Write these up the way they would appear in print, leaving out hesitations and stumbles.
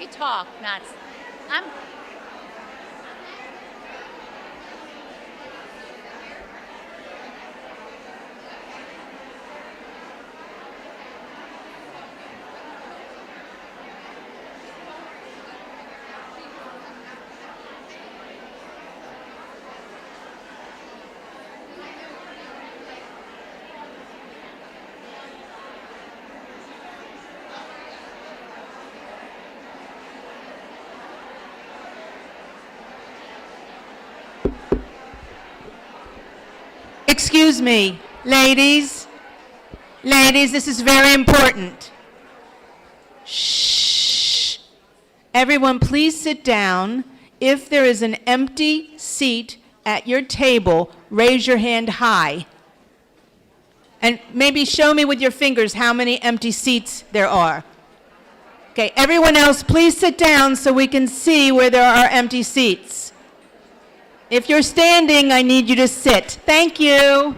We talk, not. I'm. Excuse me, ladies. Ladies, this is very important. Shh. Everyone, please sit down. If there is an empty seat at your table, raise your hand high. And maybe show me with your fingers how many empty seats there are. Okay, everyone else, please sit down so we can see where there are empty seats. If you're standing, I need you to sit. Thank you.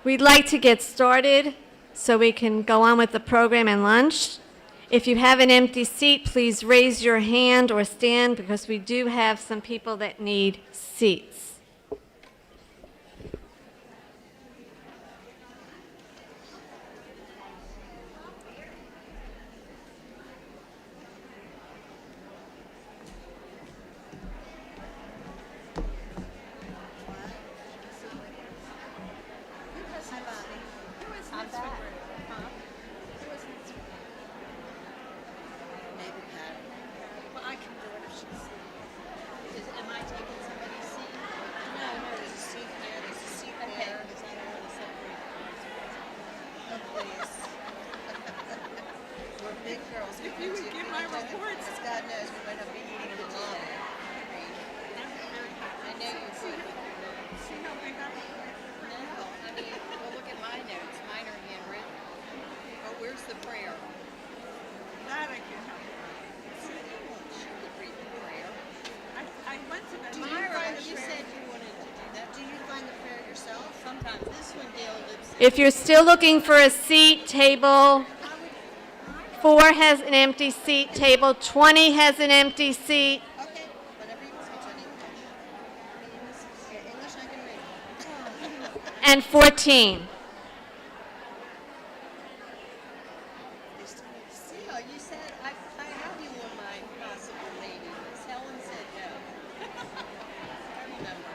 We'd like to get started so we can go on with the program and lunch. If you have an empty seat, please raise your hand or stand because we do have some people that need seats. If you're still looking for a seat, table 4 has an empty seat, table 20 has an empty seat. Okay, whatever you say, Jenny. English I can read. And 14. See how you said, I have you on my possible lady. Miss Helen said no. I remember.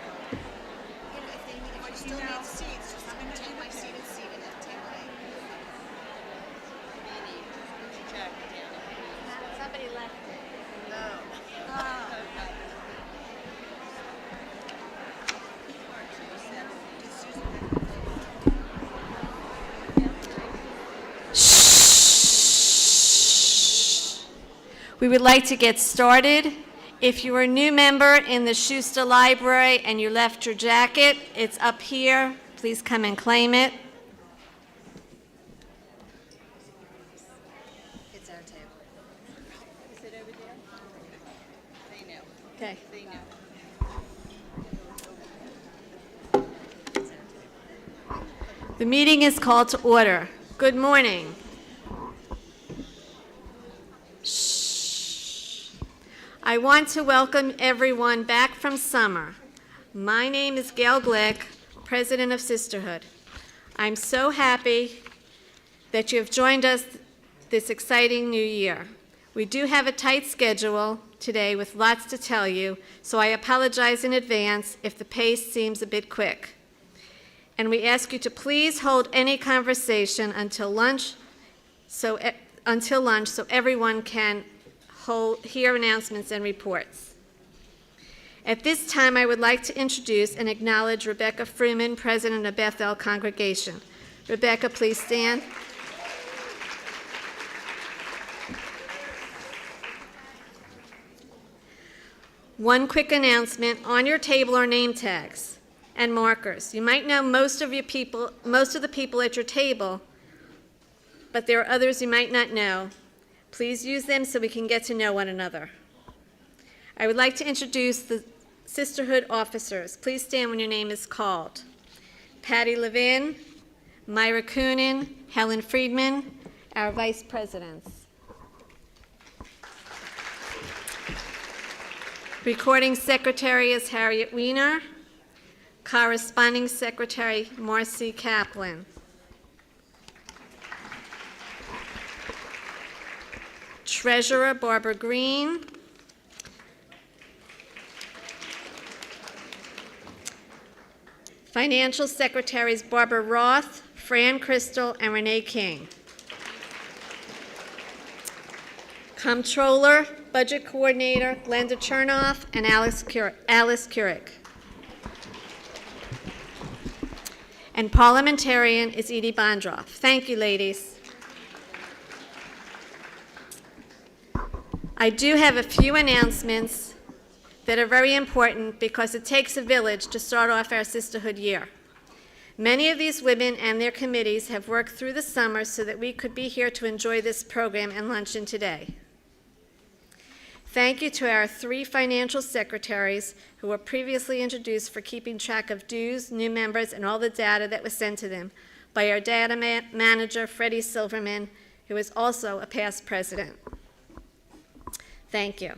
We would like to get started. If you are a new member in the Schuster Library and you left your jacket, it's up here. Please come and claim it. It's our table. Is it over there? They know. Okay. They know. The meeting is called to order. Good morning. Shh. I want to welcome everyone back from summer. My name is Gail Glick, President of Sisterhood. I'm so happy that you have joined us this exciting new year. We do have a tight schedule today with lots to tell you, so I apologize in advance if the pace seems a bit quick. And we ask you to please hold any conversation until lunch, so everyone can hear announcements and reports. At this time, I would like to introduce and acknowledge Rebecca Fruman, President of Beth El Congregation. Rebecca, please stand. One quick announcement: on your table are name tags and markers. You might know most of the people at your table, but there are others you might not know. Please use them so we can get to know one another. I would like to introduce the Sisterhood officers. Please stand when your name is called. Patty Levin, Myra Coonan, Helen Friedman, our vice presidents. Recording secretary is Harriet Weiner. Corresponding Secretary Marcy Kaplan. Treasurer Barbara Green. Financial Secretaries Barbara Roth, Fran Crystal, and Renee King. Comptroller, Budget Coordinator Glenda Chernoff and Alice Keurig. And parliamentarian is Edie Bondroff. Thank you, ladies. I do have a few announcements that are very important because it takes a village to start off our sisterhood year. Many of these women and their committees have worked through the summer so that we could be here to enjoy this program and luncheon today. Thank you to our 3 financial secretaries who were previously introduced for keeping track of dues, new members, and all the data that was sent to them by our data manager, Freddie Silverman, who is also a past president. Thank you.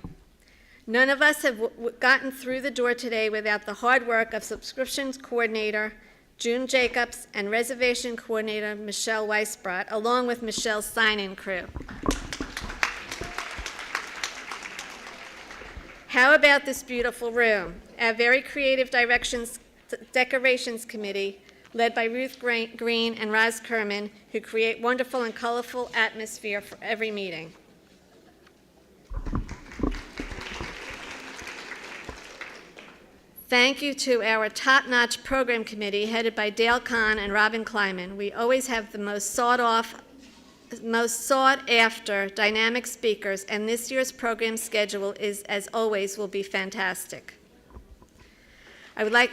None of us have gotten through the door today without the hard work of subscriptions coordinator June Jacobs and reservation coordinator Michelle Weisbrot, along with Michelle's sign-in crew. How about this beautiful room? Our very creative decorations committee, led by Ruth Green and Roz Kerman, who create wonderful and colorful atmosphere for every meeting. Thank you to our top-notch program committee, headed by Dale Kahn and Robin Kleiman. We always have the most sought-after dynamic speakers, and this year's program schedule is, as always, will be fantastic. I would like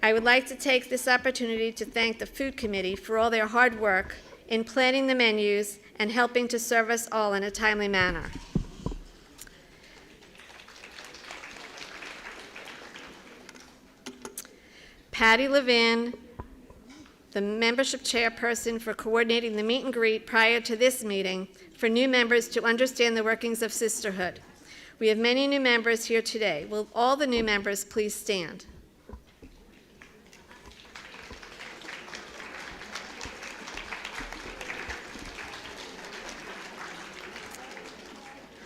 to take this opportunity to thank the Food Committee for all their hard work in planning the menus and helping to serve us all in a timely manner. Patty Levin, the membership chairperson, for coordinating the meet and greet prior to this meeting for new members to understand the workings of Sisterhood. We have many new members here today. Will all the new members please stand?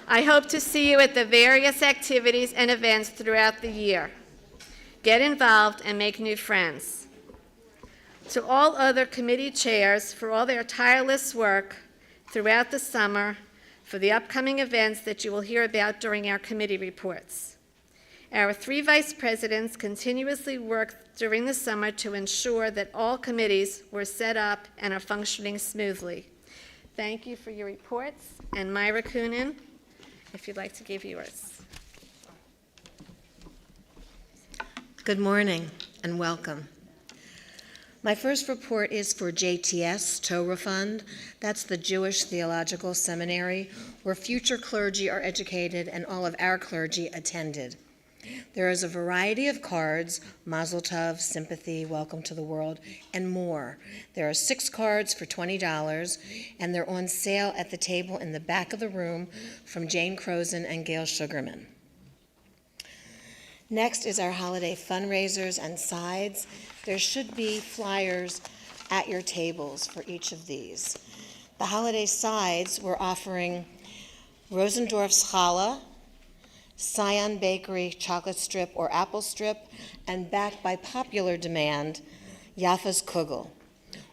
I hope to see you at the various activities and events throughout the year. Get involved and make new friends. To all other committee chairs for all their tireless work throughout the summer for the upcoming events that you will hear about during our committee reports. Our 3 vice presidents continuously worked during the summer to ensure that all committees were set up and are functioning smoothly. Thank you for your reports. And Myra Coonan, if you'd like to give yours. Good morning and welcome. My first report is for JTS, Torah Fund. That's the Jewish Theological Seminary, where future clergy are educated and all of our clergy attended. There is a variety of cards, Mazel Tov, Sympathy, Welcome to the World, and more. There are 6 cards for $20, and they're on sale at the table in the back of the room from Jane Crozen and Gail Sugarman. Next is our holiday fundraisers and sides. There should be flyers at your tables for each of these. The holiday sides, we're offering Rosendorf's challah, Scion Bakery chocolate strip or apple strip, and backed by popular demand, Yaffa's kugel.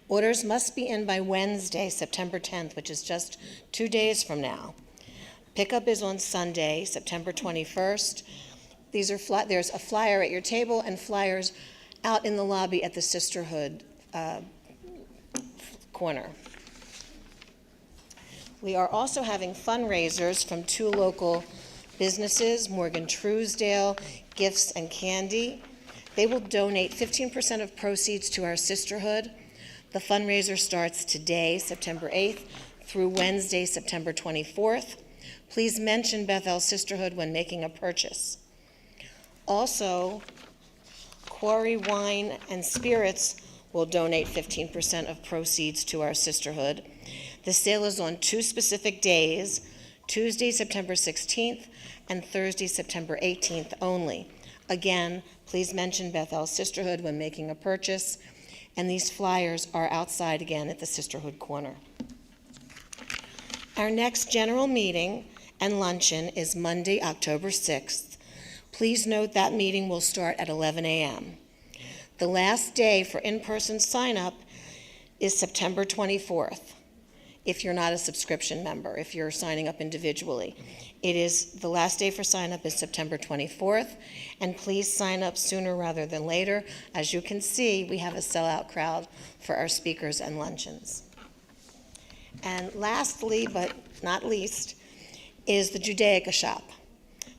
Orders must be in by Wednesday, September 10th, which is just 2 days from now. Pickup is on Sunday, September 21st. There's a flyer at your table and flyers out in the lobby at the Sisterhood corner. We are also having fundraisers from 2 local businesses, Morgan Truesdale, Gifts and Candy. They will donate 15% of proceeds to our Sisterhood. The fundraiser starts today, September 8th, through Wednesday, September 24th. Please mention Beth El Sisterhood when making a purchase. Also, Quarry Wine and Spirits will donate 15% of proceeds to our Sisterhood. The sale is on 2 specific days, Tuesday, September 16th, and Thursday, September 18th only. Again, please mention Beth El Sisterhood when making a purchase, and these flyers are outside again at the Sisterhood corner. Our next general meeting and luncheon is Monday, October 6th. Please note that meeting will start at 11 a.m. The last day for in-person sign-up is September 24th, if you're not a subscription member, if you're signing up individually. The last day for sign-up is September 24th, and please sign up sooner rather than later. As you can see, we have a sellout crowd for our speakers and luncheons. And lastly, but not least, is the Judaica shop.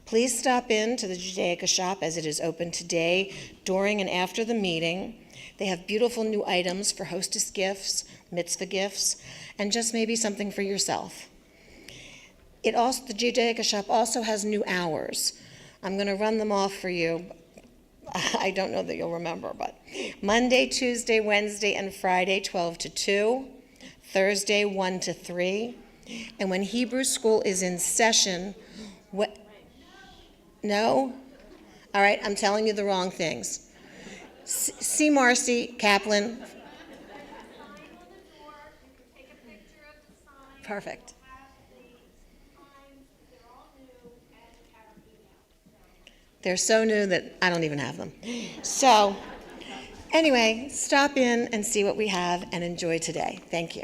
Please stop in to the Judaica shop as it is open today, during and after the meeting. They have beautiful new items for hostess gifts, mitzvah gifts, and just maybe something for yourself. The Judaica shop also has new hours. I'm going to run them off for you. I don't know that you'll remember, but Monday, Tuesday, Wednesday, and Friday, 12 to 2, Thursday, 1 to 3, and when Hebrew school is in session, no? All right, I'm telling you the wrong things. See Marcy Kaplan. Perfect. They're so new that I don't even have them. So, anyway, stop in and see what we have and enjoy today. Thank you.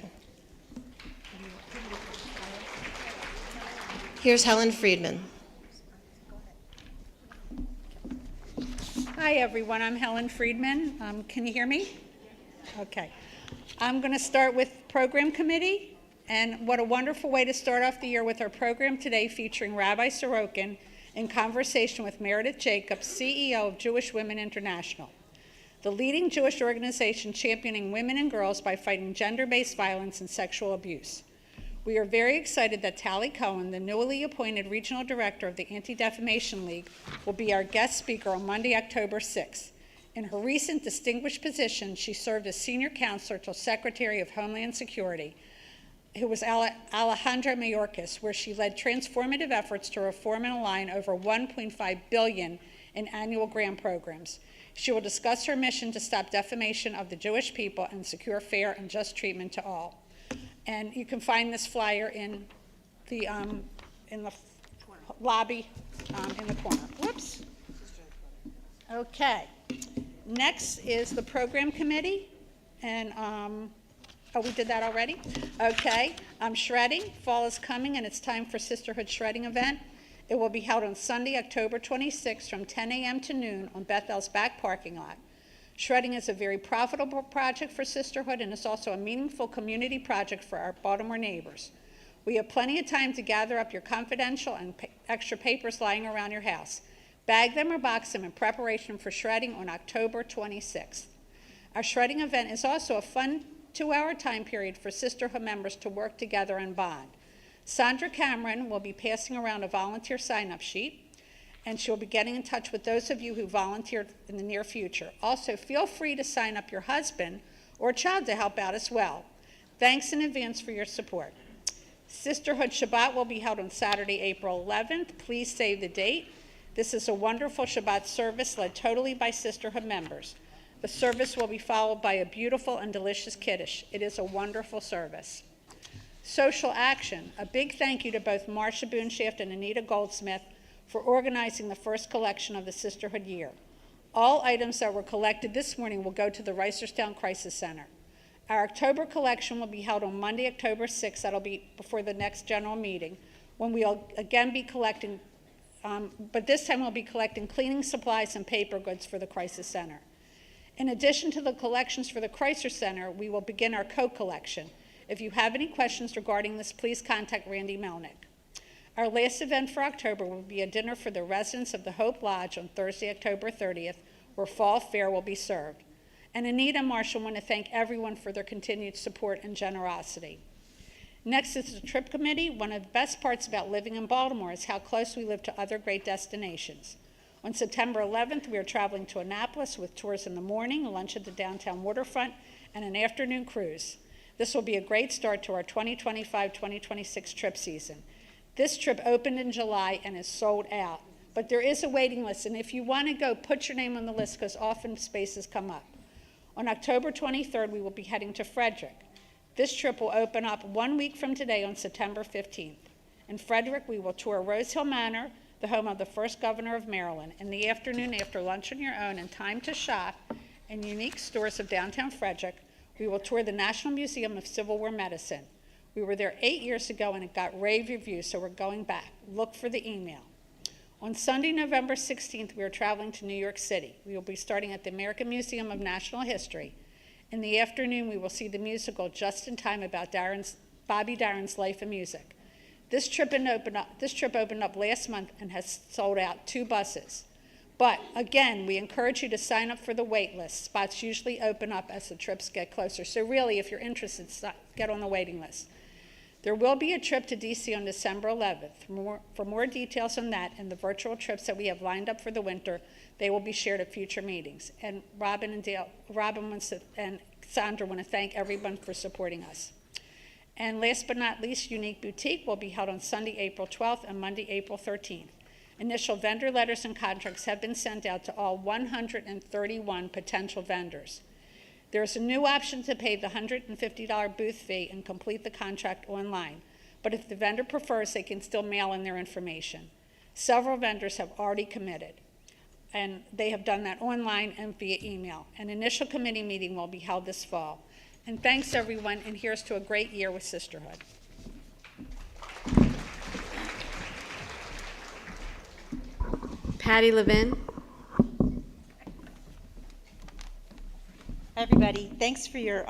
Here's Helen Friedman. Hi, everyone. I'm Helen Friedman. Can you hear me? Okay. I'm going to start with Program Committee. And what a wonderful way to start off the year with our program today featuring Rabbi Sorokin in conversation with Meredith Jacobs, CEO of Jewish Women International, the leading Jewish organization championing women and girls by fighting gender-based violence and sexual abuse. We are very excited that Tally Cohen, the newly appointed Regional Director of the Anti-Defamation League, will be our guest speaker on Monday, October 6th. In her recent distinguished position, she served as Senior Counselor to Secretary of Homeland Security, who was Alejandra Mayorkas, where she led transformative efforts to reform and align over $1.5 billion in annual grant programs. She will discuss her mission to stop defamation of the Jewish people and secure fair and just treatment to all. And you can find this flyer in the lobby in the corner. Whoops. Okay. Next is the Program Committee. And, we did that already? Okay. Shredding. Fall is coming, and it's time for Sisterhood Shredding event. It will be held on Sunday, October 26th from 10 a.m. to noon on Beth El's back parking lot. Shredding is a very profitable project for Sisterhood and is also a meaningful community project for our Baltimore neighbors. We have plenty of time to gather up your confidential and extra papers lying around your house. Bag them or box them in preparation for shredding on October 26th. Our shredding event is also a fun 2-hour time period for Sisterhood members to work together and bond. Sandra Cameron will be passing around a volunteer sign-up sheet, and she'll be getting in touch with those of you who volunteered in the near future. Also, feel free to sign up your husband or child to help out as well. Thanks in advance for your support. Sisterhood Shabbat will be held on Saturday, April 11th. Please save the date. This is a wonderful Shabbat service led totally by Sisterhood members. The service will be followed by a beautiful and delicious Kiddush. It is a wonderful service. Social action. A big thank you to both Marcia Boonshaft and Anita Goldsmith for organizing the first collection of the Sisterhood year. All items that were collected this morning will go to the Reisterstown Crisis Center. Our October collection will be held on Monday, October 6th. That'll be before the next general meeting, when we'll again be collecting, but this time we'll be collecting cleaning supplies and paper goods for the Crisis Center. In addition to the collections for the Crisis Center, we will begin our coat collection. If you have any questions regarding this, please contact Randy Melnick. Our last event for October will be a dinner for the residents of the Hope Lodge on Thursday, October 30th, where fall fare will be served. And Anita and Marshall want to thank everyone for their continued support and generosity. Next is the trip committee. One of the best parts about living in Baltimore is how close we live to other great destinations. On September 11th, we are traveling to Annapolis with tours in the morning, lunch at the downtown waterfront, and an afternoon cruise. This will be a great start to our 2025-2026 trip season. This trip opened in July and is sold out, but there is a waiting list, and if you want to go, put your name on the list because often spaces come up. On October 23rd, we will be heading to Frederick. This trip will open up 1 week from today on September 15th. In Frederick, we will tour Rose Hill Manor, the home of the first governor of Maryland. In the afternoon, after lunch on your own and time to shop in unique stores of downtown Frederick, we will tour the National Museum of Civil War Medicine. We were there 8 years ago and it got rave reviews, so we're going back. Look for the email. On Sunday, November 16th, we are traveling to New York City. We will be starting at the American Museum of National History. In the afternoon, we will see the musical Just in Time about Bobby Darin's life and music. This trip opened up last month and has sold out 2 buses. But again, we encourage you to sign up for the wait list. Spots usually open up as the trips get closer. So really, if you're interested, get on the waiting list. There will be a trip to DC on December 11th. For more details on that and the virtual trips that we have lined up for the winter, they will be shared at future meetings. And Robin and Sandra want to thank everyone for supporting us. And last but not least, Unique Boutique will be held on Sunday, April 12th and Monday, April 13th. Initial vendor letters and contracts have been sent out to all 131 potential vendors. There is a new option to pay the $150 booth fee and complete the contract online, but if the vendor prefers, they can still mail in their information. Several vendors have already committed, and they have done that online and via email. An initial committee meeting will be held this fall. And thanks, everyone, and here's to a great year with Sisterhood. Patty Levin. Everybody, thanks for your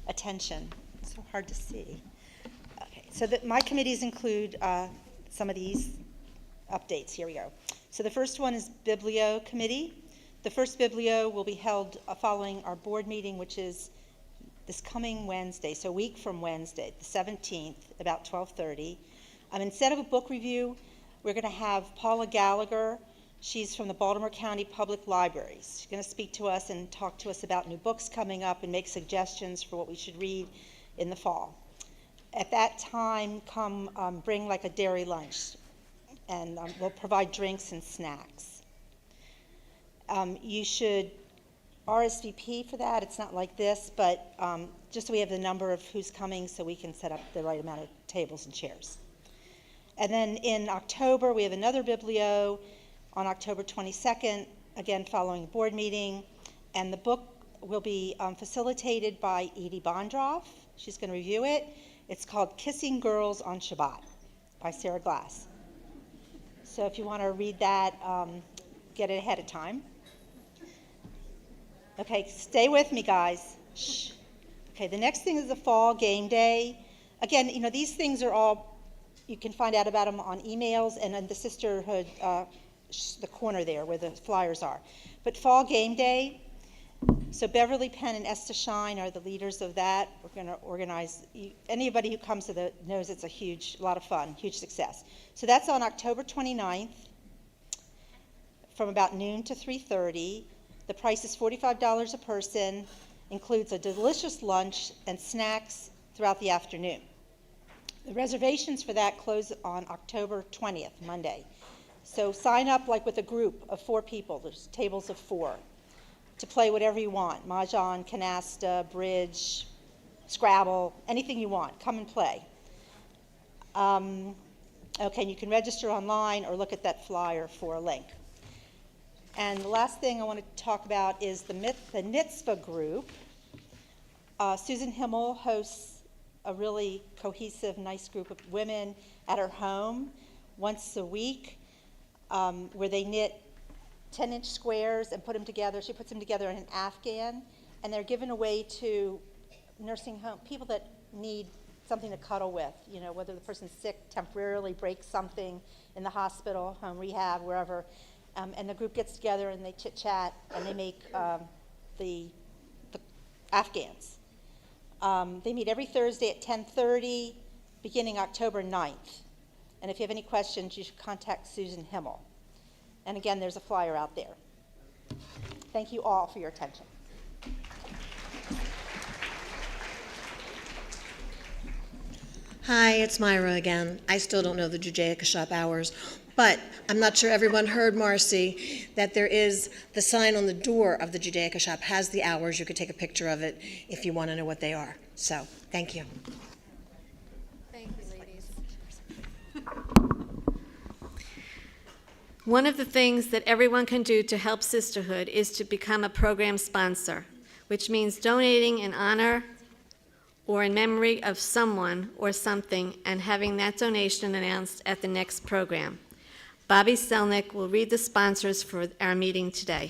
attention. It's so hard to see. Okay, so my committees include some of these updates. Here we go. So the first one is Biblio Committee. The first Biblio will be held following our board meeting, which is this coming Wednesday, so a week from Wednesday, the 17th, about 12:30. Instead of a book review, we're going to have Paula Gallagher. She's from the Baltimore County Public Libraries. She's going to speak to us and talk to us about new books coming up and make suggestions for what we should read in the fall. At that time, bring like a dairy lunch, and we'll provide drinks and snacks. You should RSVP for that. It's not like this, but just so we have the number of who's coming so we can set up the right amount of tables and chairs. And then in October, we have another Biblio on October 22nd, again following a board meeting, and the book will be facilitated by Edie Bondroff. She's going to review it. It's called Kissing Girls on Shabbat by Sarah Glass. So if you want to read that, get it ahead of time. Okay, stay with me, guys. Shh. Okay, the next thing is the fall game day. Again, these things are all, you can find out about them on emails and in the Sisterhood, the corner there where the flyers are. But fall game day, so Beverly Penn and Esther Shine are the leaders of that. We're going to organize, anybody who comes to knows it's a lot of fun, huge success. So that's on October 29th from about noon to 3:30. The price is $45 a person, includes a delicious lunch and snacks throughout the afternoon. The reservations for that close on October 20th, Monday. So sign up like with a group of 4 people, there's tables of 4, to play whatever you want, mahjong, canasta, bridge, Scrabble, anything you want, come and play. Okay, you can register online or look at that flyer for a link. And the last thing I want to talk about is the Mitzvah group. Susan Himmel hosts a really cohesive, nice group of women at her home once a week, where they knit 10-inch squares and put them together. She puts them together in an Afghan, and they're given away to nursing home, people that need something to cuddle with, whether the person's sick, temporarily breaks something in the hospital, home rehab, wherever. And the group gets together and they chit-chat and they make the Afghans. They meet every Thursday at 10:30, beginning October 9th. And if you have any questions, you should contact Susan Himmel. And again, there's a flyer out there. Thank you all for your attention. Hi, it's Myra again. I still don't know the Judaica shop hours, but I'm not sure everyone heard, Marcy, that there is the sign on the door of the Judaica shop has the hours. You could take a picture of it if you want to know what they are. So, thank you. Thank you, ladies. One of the things that everyone can do to help Sisterhood is to become a program sponsor, which means donating in honor or in memory of someone or something and having that donation announced at the next program. Bobby Selnick will read the sponsors for our meeting today.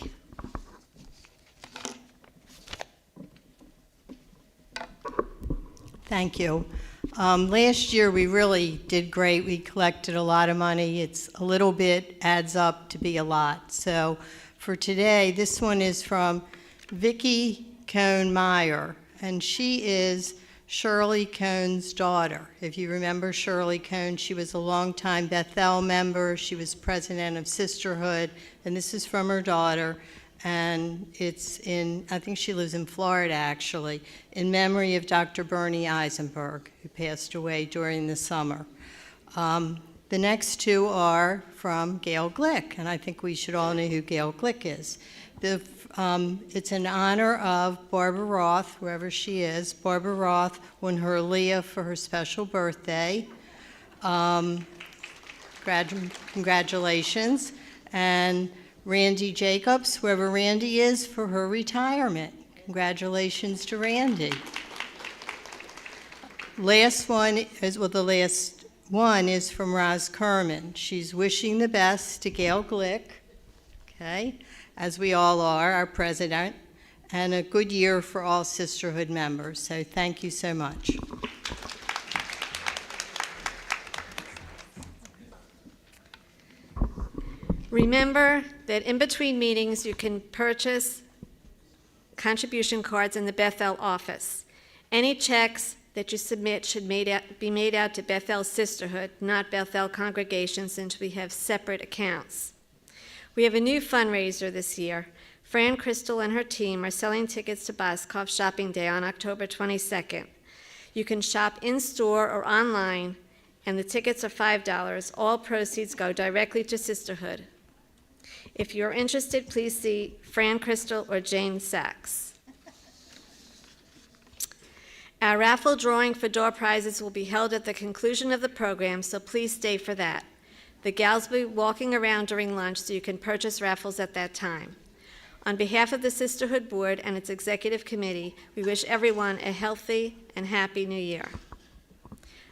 Thank you. Last year we really did great. We collected a lot of money. It's a little bit adds up to be a lot. So for today, this one is from Vicki Cohn-Meyer, and she is Shirley Cohn's daughter. If you remember Shirley Cohn, she was a longtime Beth El member. She was president of Sisterhood, and this is from her daughter. And it's I think she lives in Florida actually, in memory of Dr. Bernie Eisenberg, who passed away during the summer. The next 2 are from Gail Glick, and I think we should all know who Gail Glick is. It's in honor of Barbara Roth, wherever she is. Barbara Roth won her Leah for her special birthday. Congratulations. And Randy Jacobs, wherever Randy is, for her retirement. Congratulations to Randy. The last one is from Roz Kerman. She's wishing the best to Gail Glick, okay, as we all are, our president, and a good year for all Sisterhood members. So thank you so much. Remember that in between meetings, you can purchase contribution cards in the Beth El office. Any checks that you submit should be made out to Beth El Sisterhood, not Beth El Congregation, since we have separate accounts. We have a new fundraiser this year. Fran Crystal and her team are selling tickets to Boscov Shopping Day on October 22nd. You can shop in-store or online, and the tickets are $5. All proceeds go directly to Sisterhood. If you're interested, please see Fran Crystal or Jane Sachs. Our raffle drawing for door prizes will be held at the conclusion of the program, so please stay for that. The gals will be walking around during lunch, so you can purchase raffles at that time. On behalf of the Sisterhood Board and its Executive Committee, we wish everyone a healthy and happy New Year.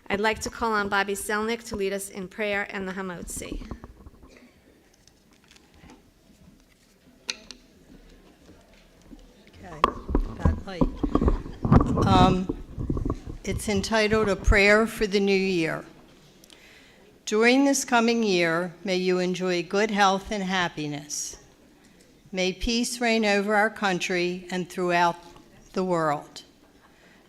I'd like to call on Bobby Selnick to lead us in prayer and the Hamotzi. It's entitled A Prayer for the New Year. During this coming year, may you enjoy good health and happiness. May peace reign over our country and throughout the world.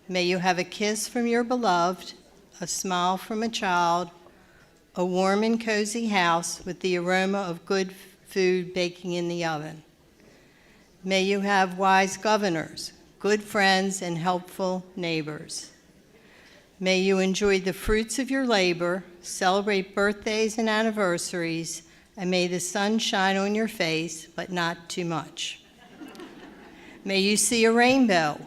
May you have a kiss from your beloved, a smile from a child, a warm and cozy house with the aroma of good food baking in the oven. May you have wise governors, good friends, and helpful neighbors. May you enjoy the fruits of your labor, celebrate birthdays and anniversaries, and may the sun shine on your face, but not too much. May you see a rainbow.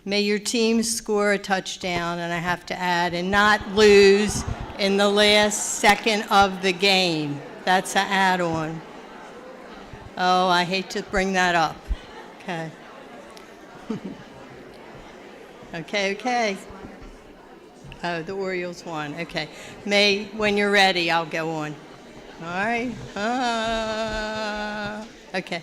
May your team score a touchdown, and I have to add, and not lose in the last second of the game. That's an add-on. Oh, I hate to bring that up. Okay. Okay. Oh, the Orioles won. Okay. May, when you're ready, I'll go on. All right. Okay.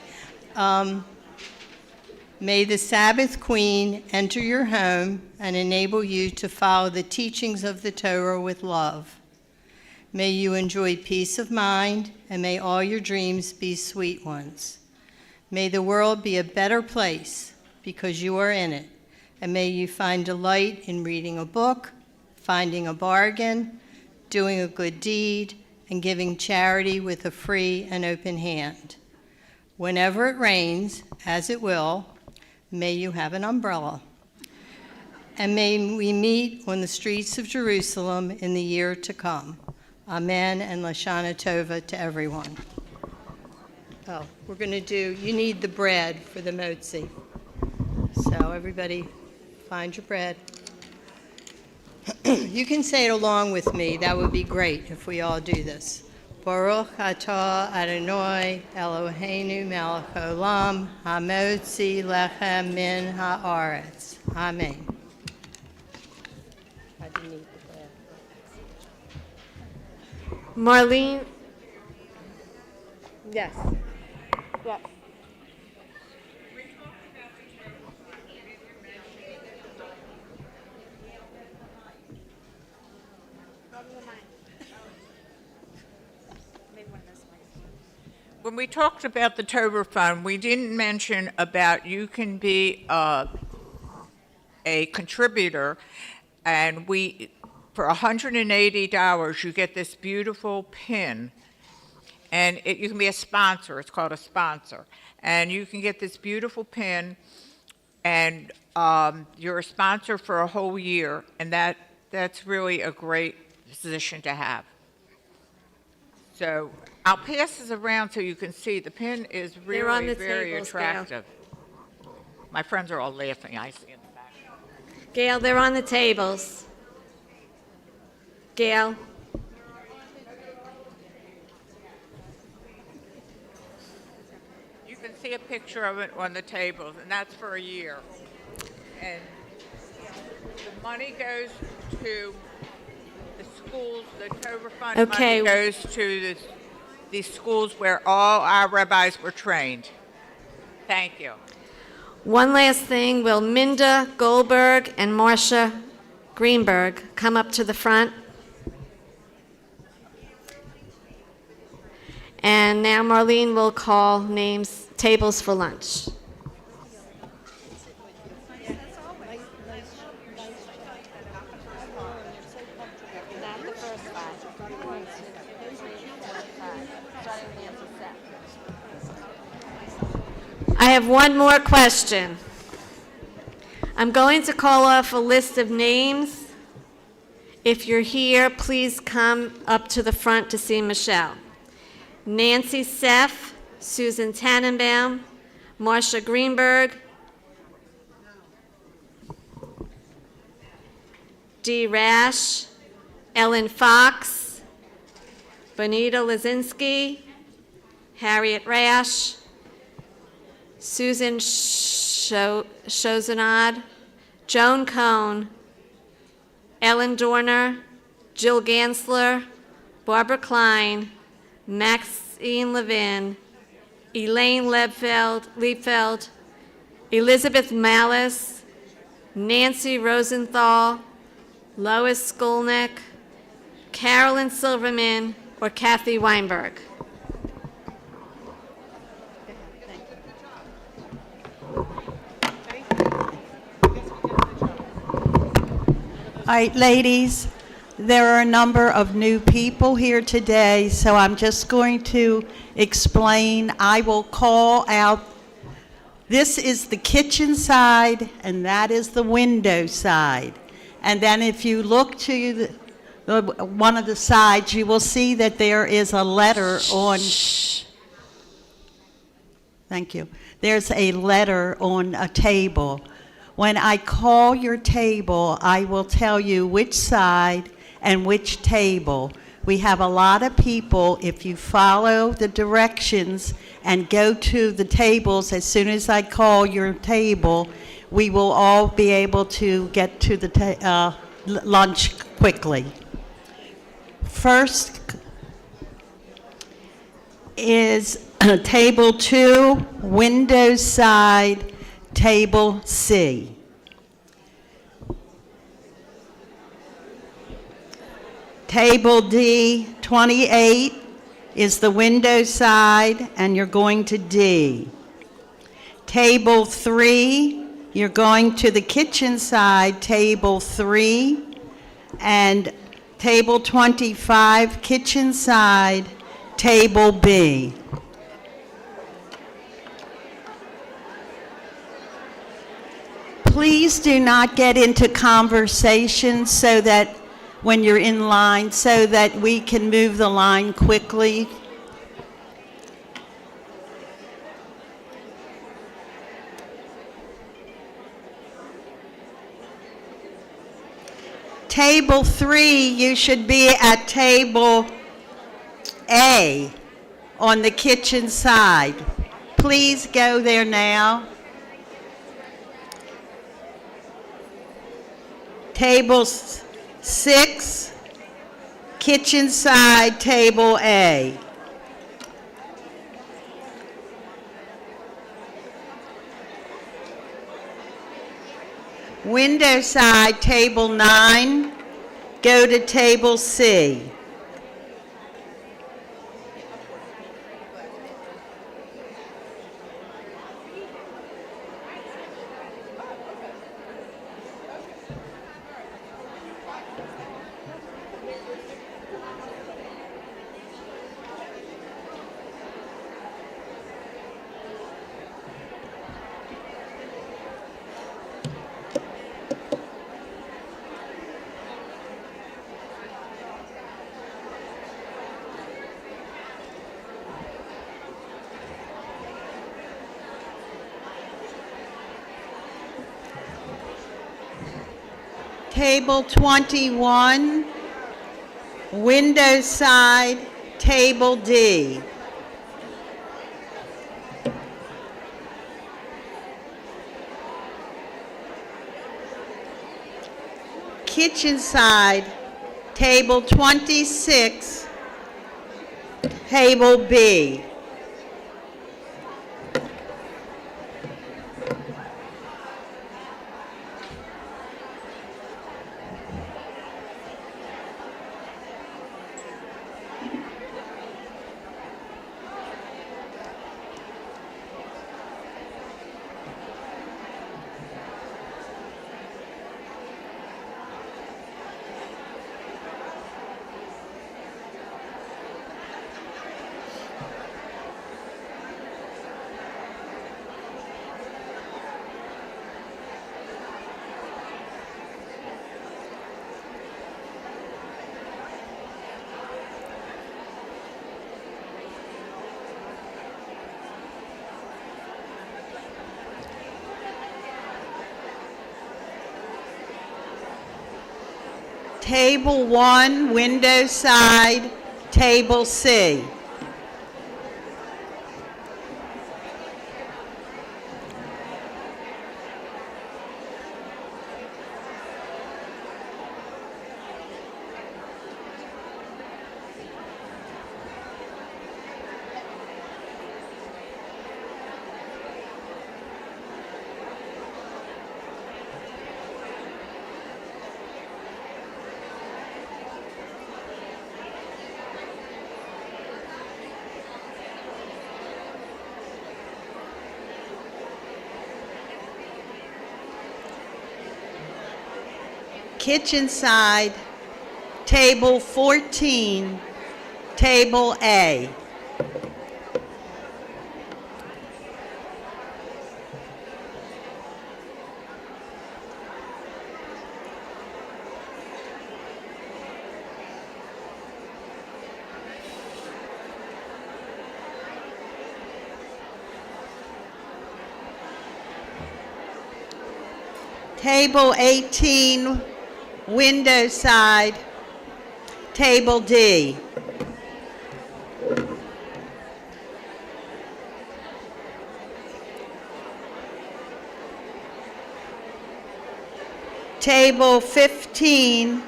May the Sabbath Queen enter your home and enable you to follow the teachings of the Torah with love. May you enjoy peace of mind, and may all your dreams be sweet ones. May the world be a better place because you are in it, and may you find delight in reading a book, finding a bargain, doing a good deed, and giving charity with a free and open hand. Whenever it rains, as it will, may you have an umbrella. And may we meet on the streets of Jerusalem in the year to come. Amen and Lashana Tova to everyone. Oh, we're going to do, you need the bread for the motzi. So everybody find your bread. You can say it along with me. That would be great if we all do this. Baruch atah Adonai Eloheinu melech haolam hamotzi lechem min haaretz. Amen. I do need the bread. Marlene? Yes. Yes. When we talked about the Torah Fund, we didn't mention about you can be a contributor, and for $180 you get this beautiful pin, and you can be a sponsor. It's called a sponsor, and you can get this beautiful pin, and you're a sponsor for a whole year, and that's really a great position to have. So I'll pass this around so you can see. The pin is really very attractive. My friends are all laughing. I see in the back. Gail, they're on the tables. Gail? You can see a picture of it on the tables, and that's for a year. And the money goes to the schools, the Torah Fund Okay. money goes to the schools where all our rabbis were trained. Thank you. One last thing, will Minda Goldberg and Marcia Greenberg come up to the front? And now Marlene will call tables for lunch. I have one more question. I'm going to call off a list of names. If you're here, please come up to the front to see Michelle. Nancy Seff, Susan Tannenbaum, Marcia Greenberg, Dee Rash, Ellen Fox, Bonita Lazinski, Harriet Rash, Susan Shozenad, Joan Cohn, Ellen Dorner, Jill Gansler, Barbara Klein, Maxine Levin, Elaine Liebfeld, Elizabeth Malice, Nancy Rosenthal, Lois Skolnick, Carolyn Silverman, or Kathy Weinberg. All right, ladies, there are a number of new people here today, so I'm just going to explain. I will call out. This is the kitchen side, and that is the window side. And then if you look to one of the sides, you will see that there is a letter on. Thank you. There's a letter on a table. When I call your table, I will tell you which side and which table. We have a lot of people. If you follow the directions and go to the tables as soon as I call your table, we will all be able to get to the lunch quickly. First is table 2, window side, table C. Table D, 28, is the window side, and you're going to D. Table 3, you're going to the kitchen side, table 3, and table 25, kitchen side, table B. Please do not get into conversation so that when you're in line, so that we can move the line quickly. Table 3, you should be at table A on the kitchen side. Please go there now. Table 6, kitchen side, table A. Window side, table 9, go to table C. Table 21, window side, table D. Kitchen side, table 26, table B. Table 1, window side, table C. kitchen side, table 14, table A. Table 18, window side, table D. Table 15,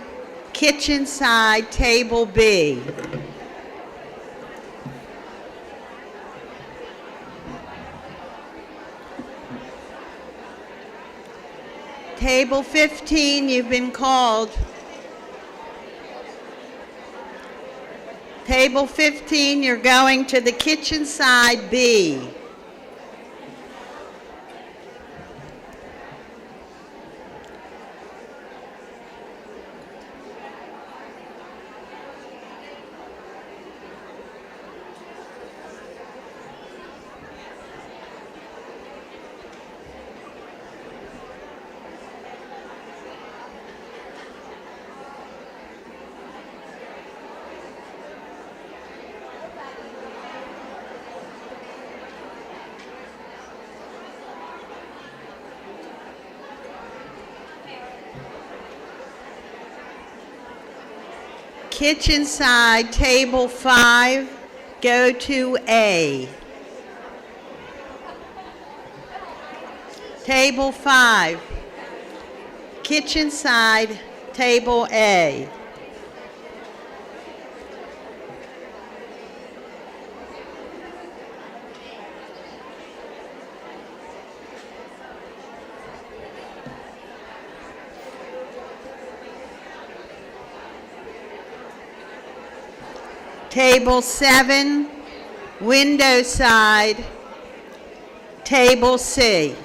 kitchen side, table B. Table 15, you've been called. Table 15, you're going to the kitchen side B. Kitchen side, table 5, go to A. Table 5, kitchen side, table A. Table 7, window side, table C.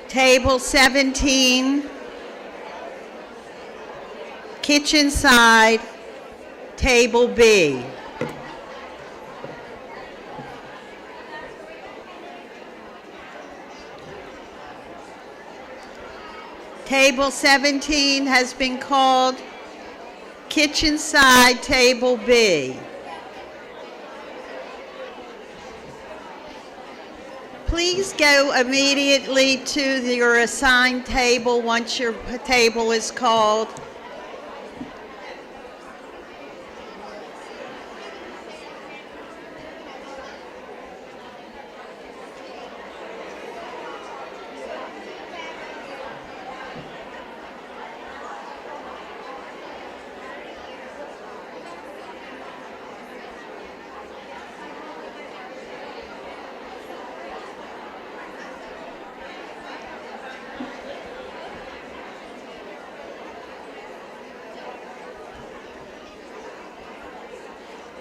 Table 17, kitchen side, table B. Table 17 has been called kitchen side, table B. Please go immediately to your assigned table once your table is called.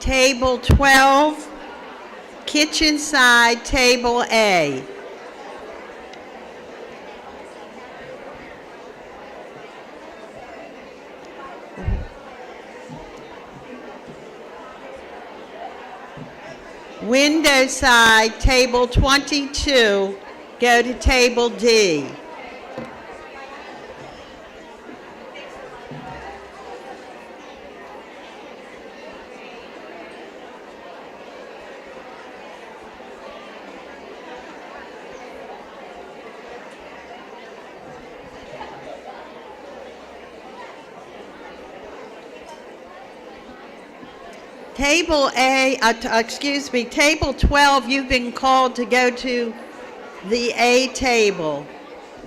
Table 12, kitchen side, table A. Window side, table 22, go to table D. Table table 12, you've been called to go to the A table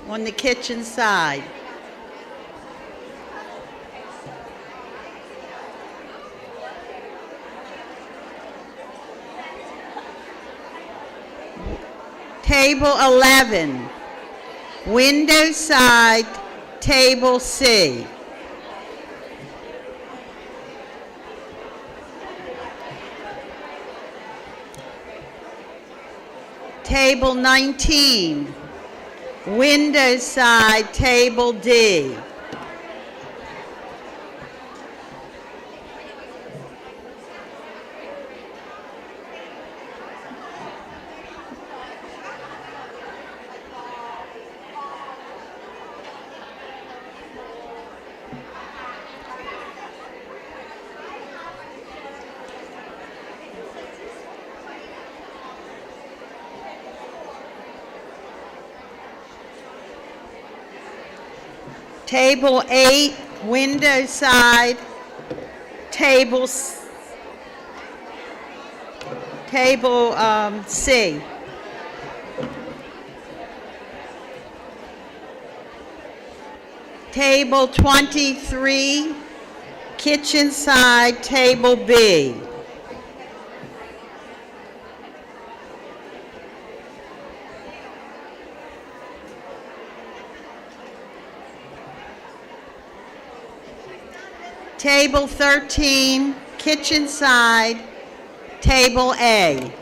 on the kitchen side. Table 11, window side, table C. Table 19, window side, table D. Table 8, window side, table C. Table 23, kitchen side, table B. Table 13, kitchen side, table A.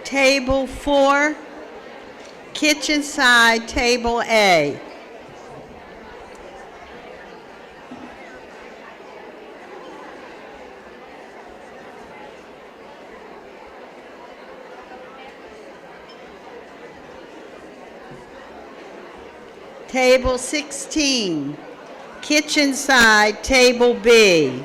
Table 4, kitchen side, table A. Table 16, kitchen side, table B.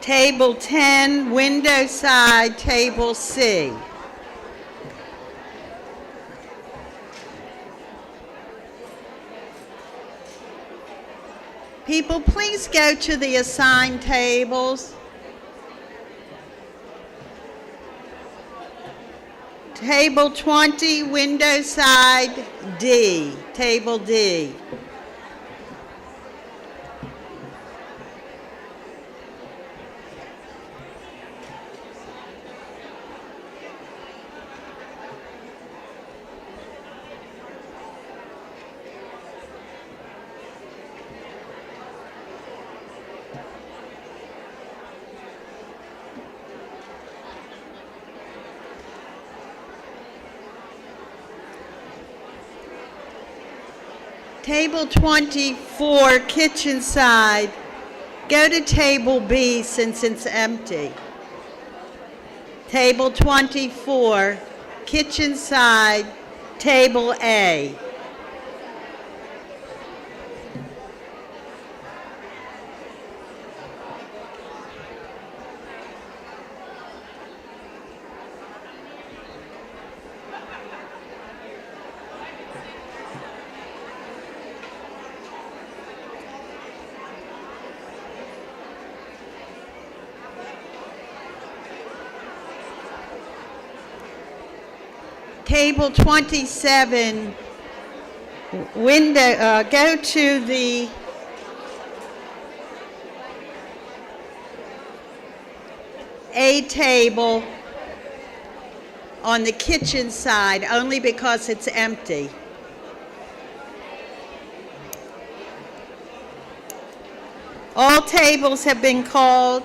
Table 10, window side, table C. People, please go to the assigned tables. Table 20, window side D, table D. Table 24, kitchen side. Go to table B since it's empty. Table 24, kitchen side, table A. Table 27, window, go to the A table on the kitchen side, only because it's empty. All tables have been called.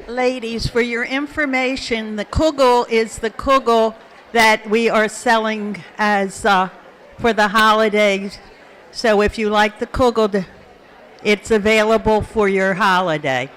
Ladies, for your information, the kugel is the kugel that we are selling as for the holidays. So if you like the kugel, it's available for your holiday.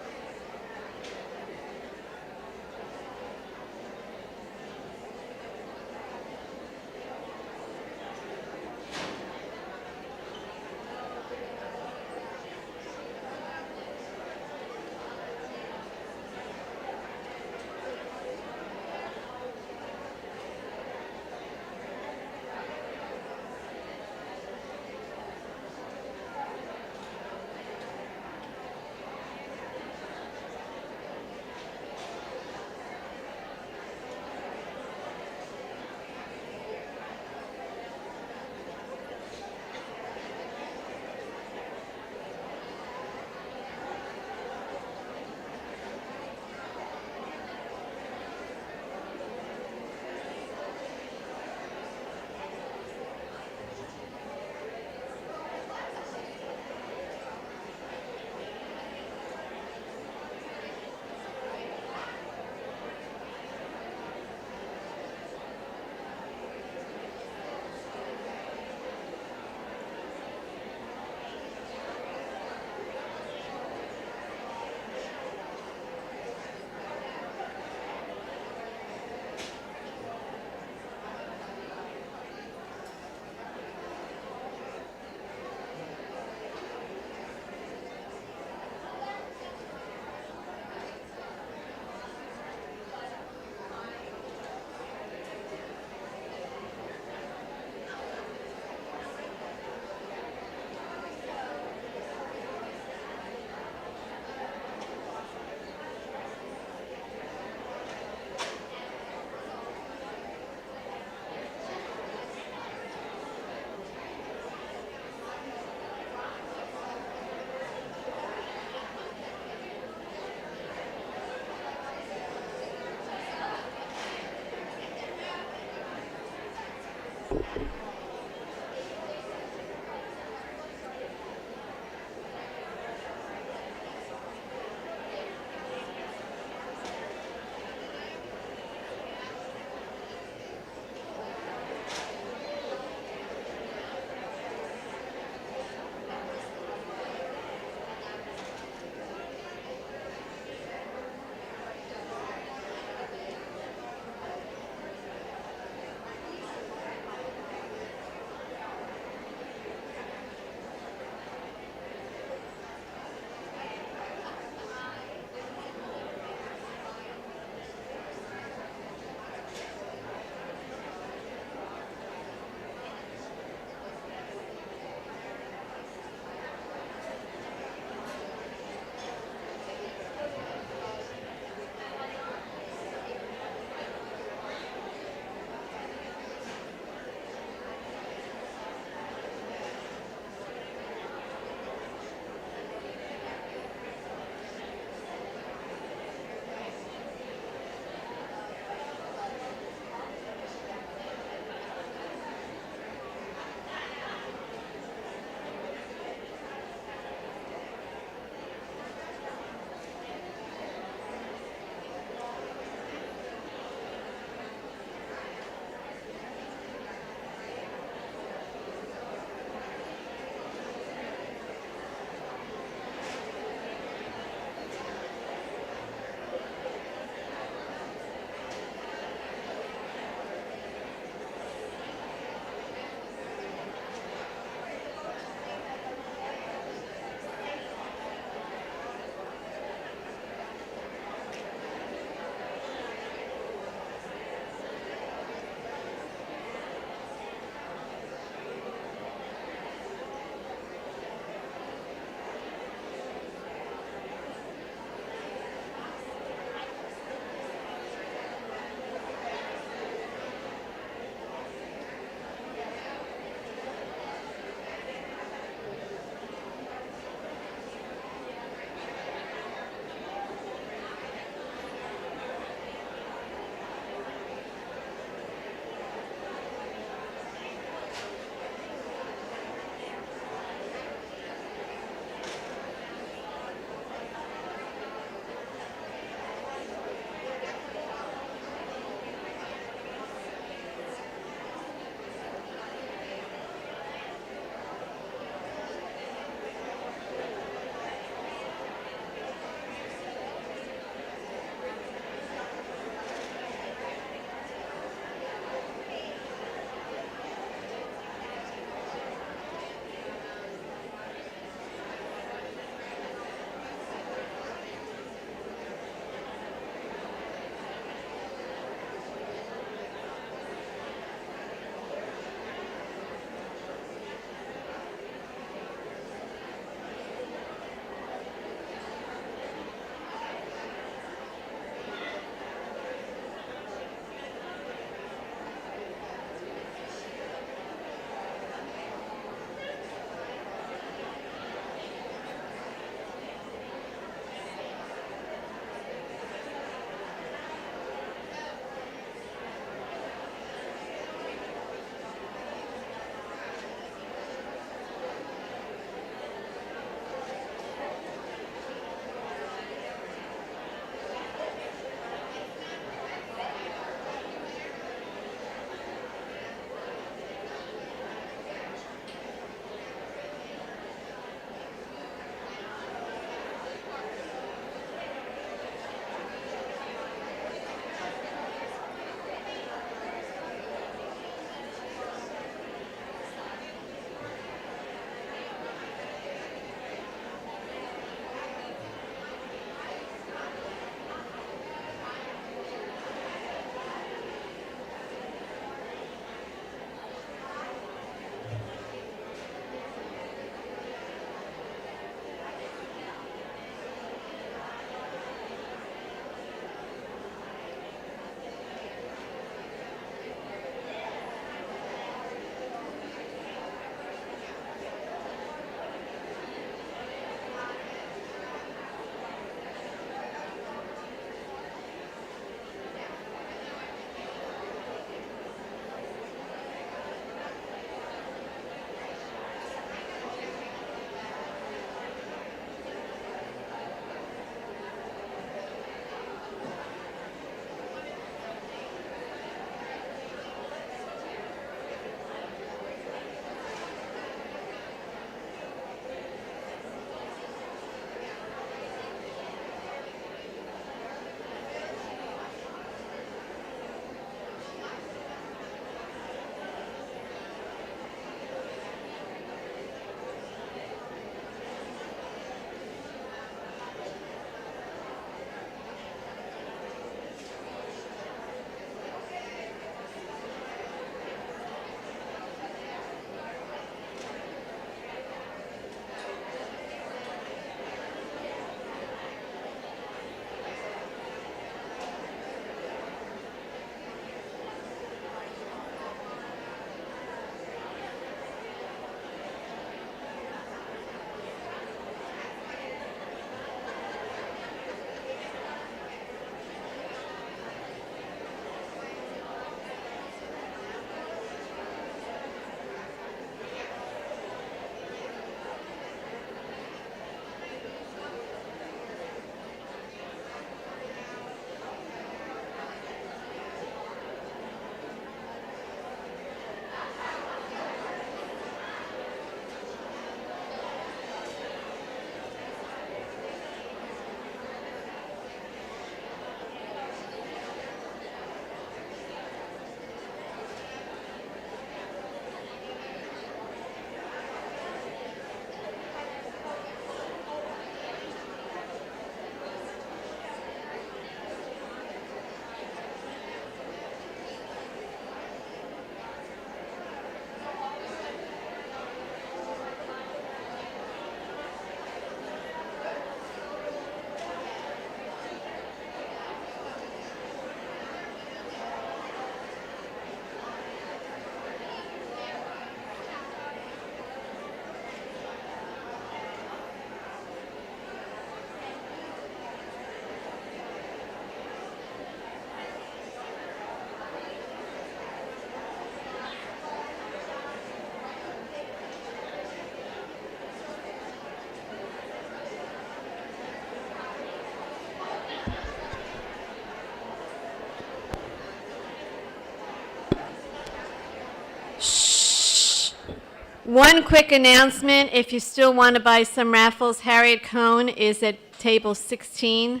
One quick announcement, if you still want to buy some raffles, Harriet Cohn is at table 16.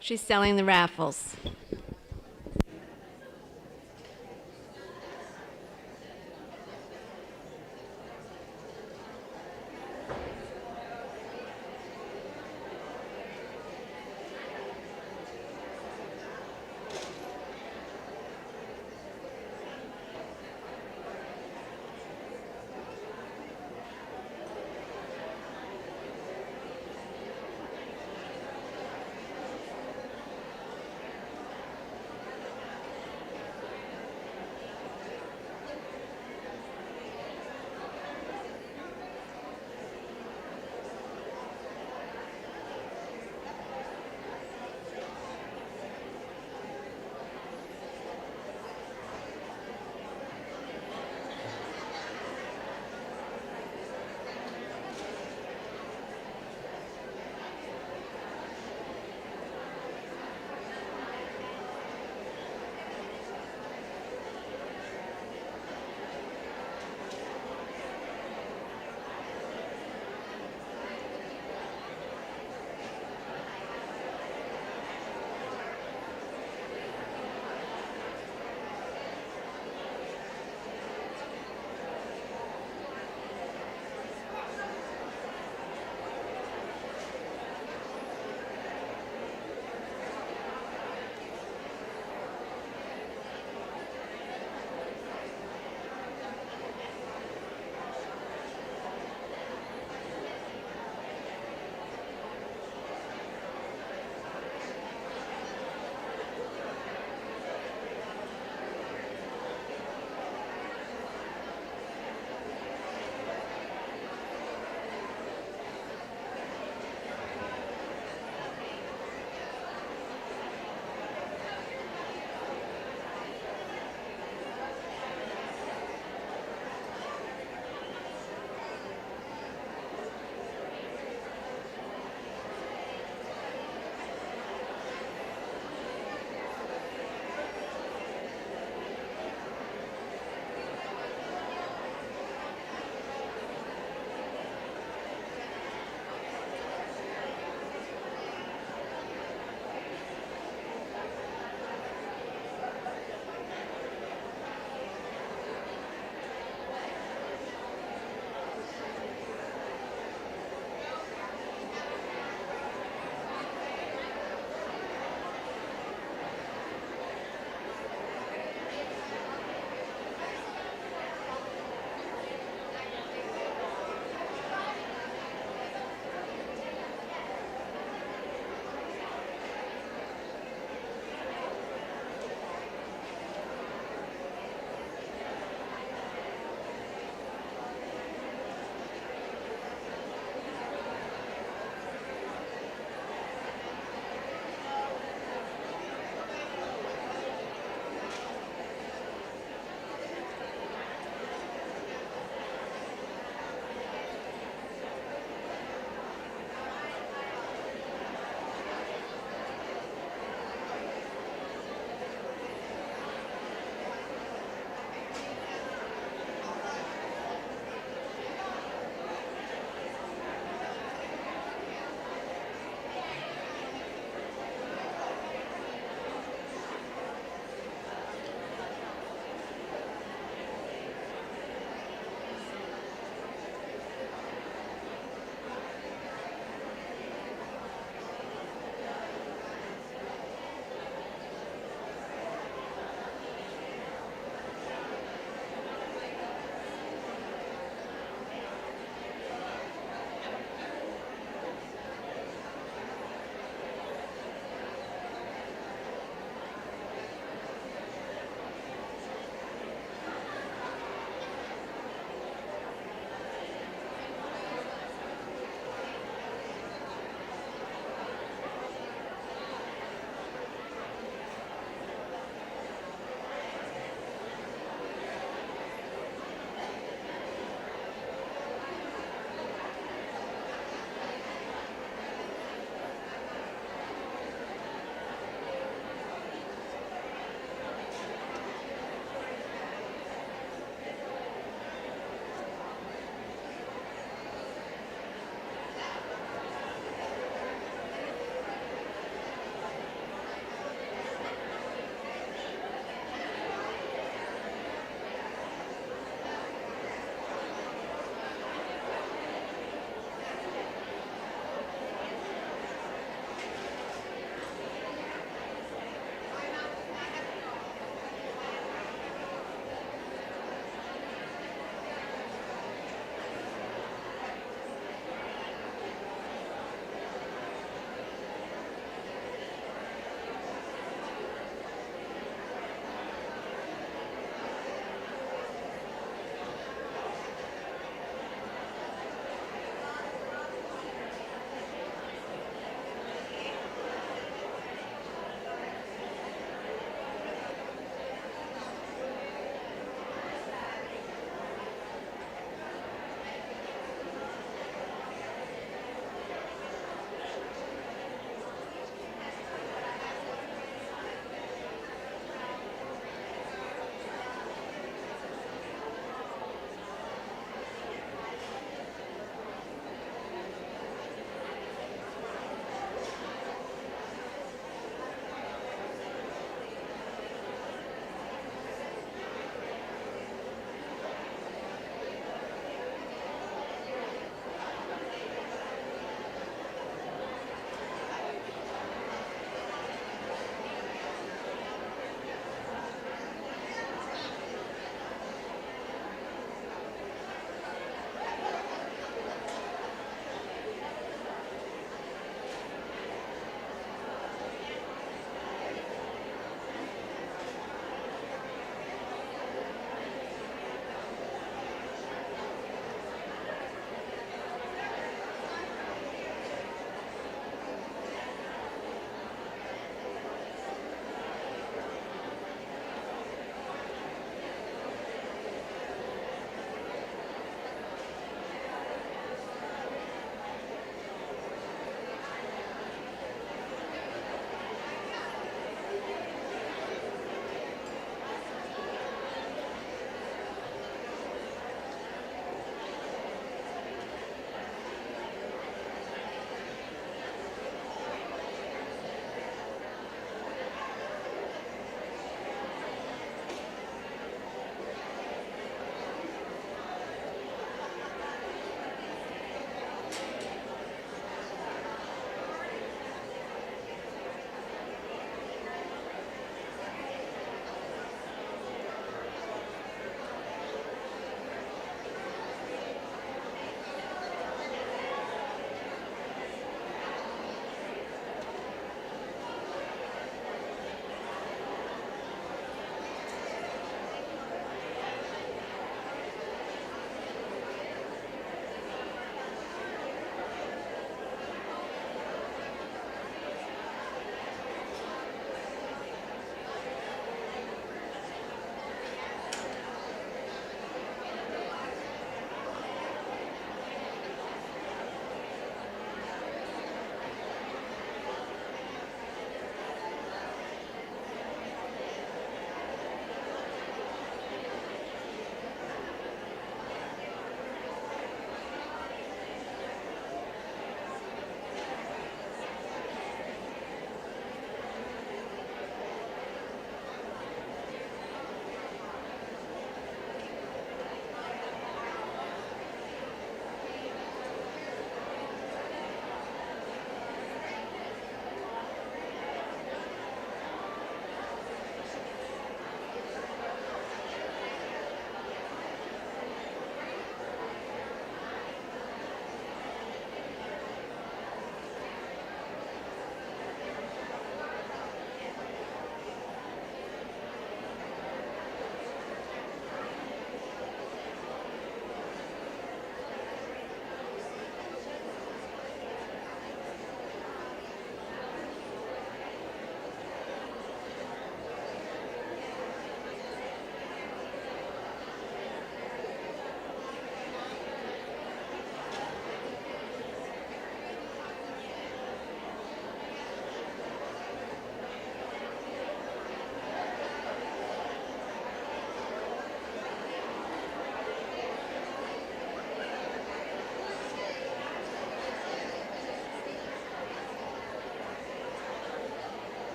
She's selling the raffles.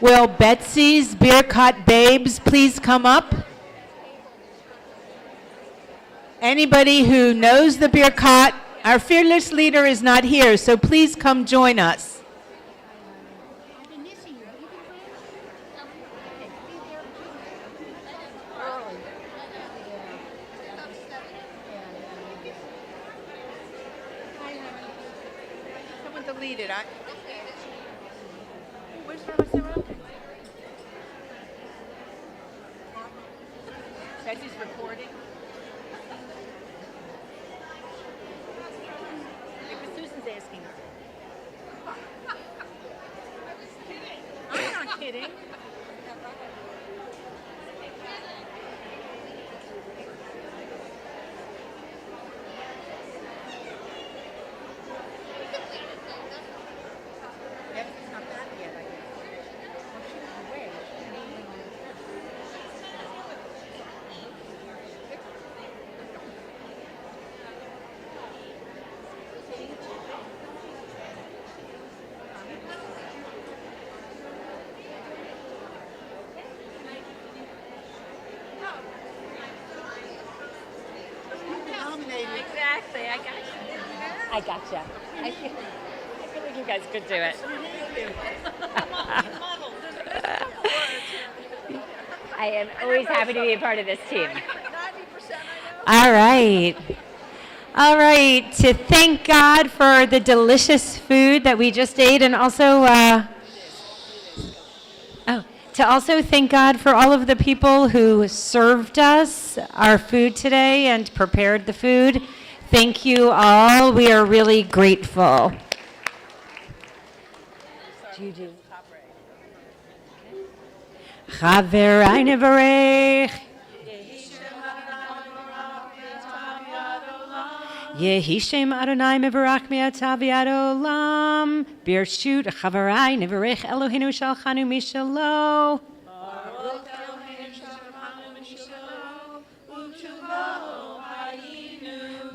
Will Betsy's Beer Cot Babes please come up? Anybody who knows the Beer Cot, our fearless leader is not here, so please come join us. Someone deleted it. Where's Betsy's recording. Susan's asking. I'm not kidding. Exactly. I gotcha. I feel like you guys could do it. I am always happy to be a part of this team. All right. All right. To thank God for the delicious food that we just ate, and also, to also thank God for all of the people who served us our food today and prepared the food. Thank you all. We are really grateful. Chaverai nevarech. Yehi Shem Adonai mevarach me'atav yad olam. Birshut chaverai nevarech Eloheinu shalchanu mishalo.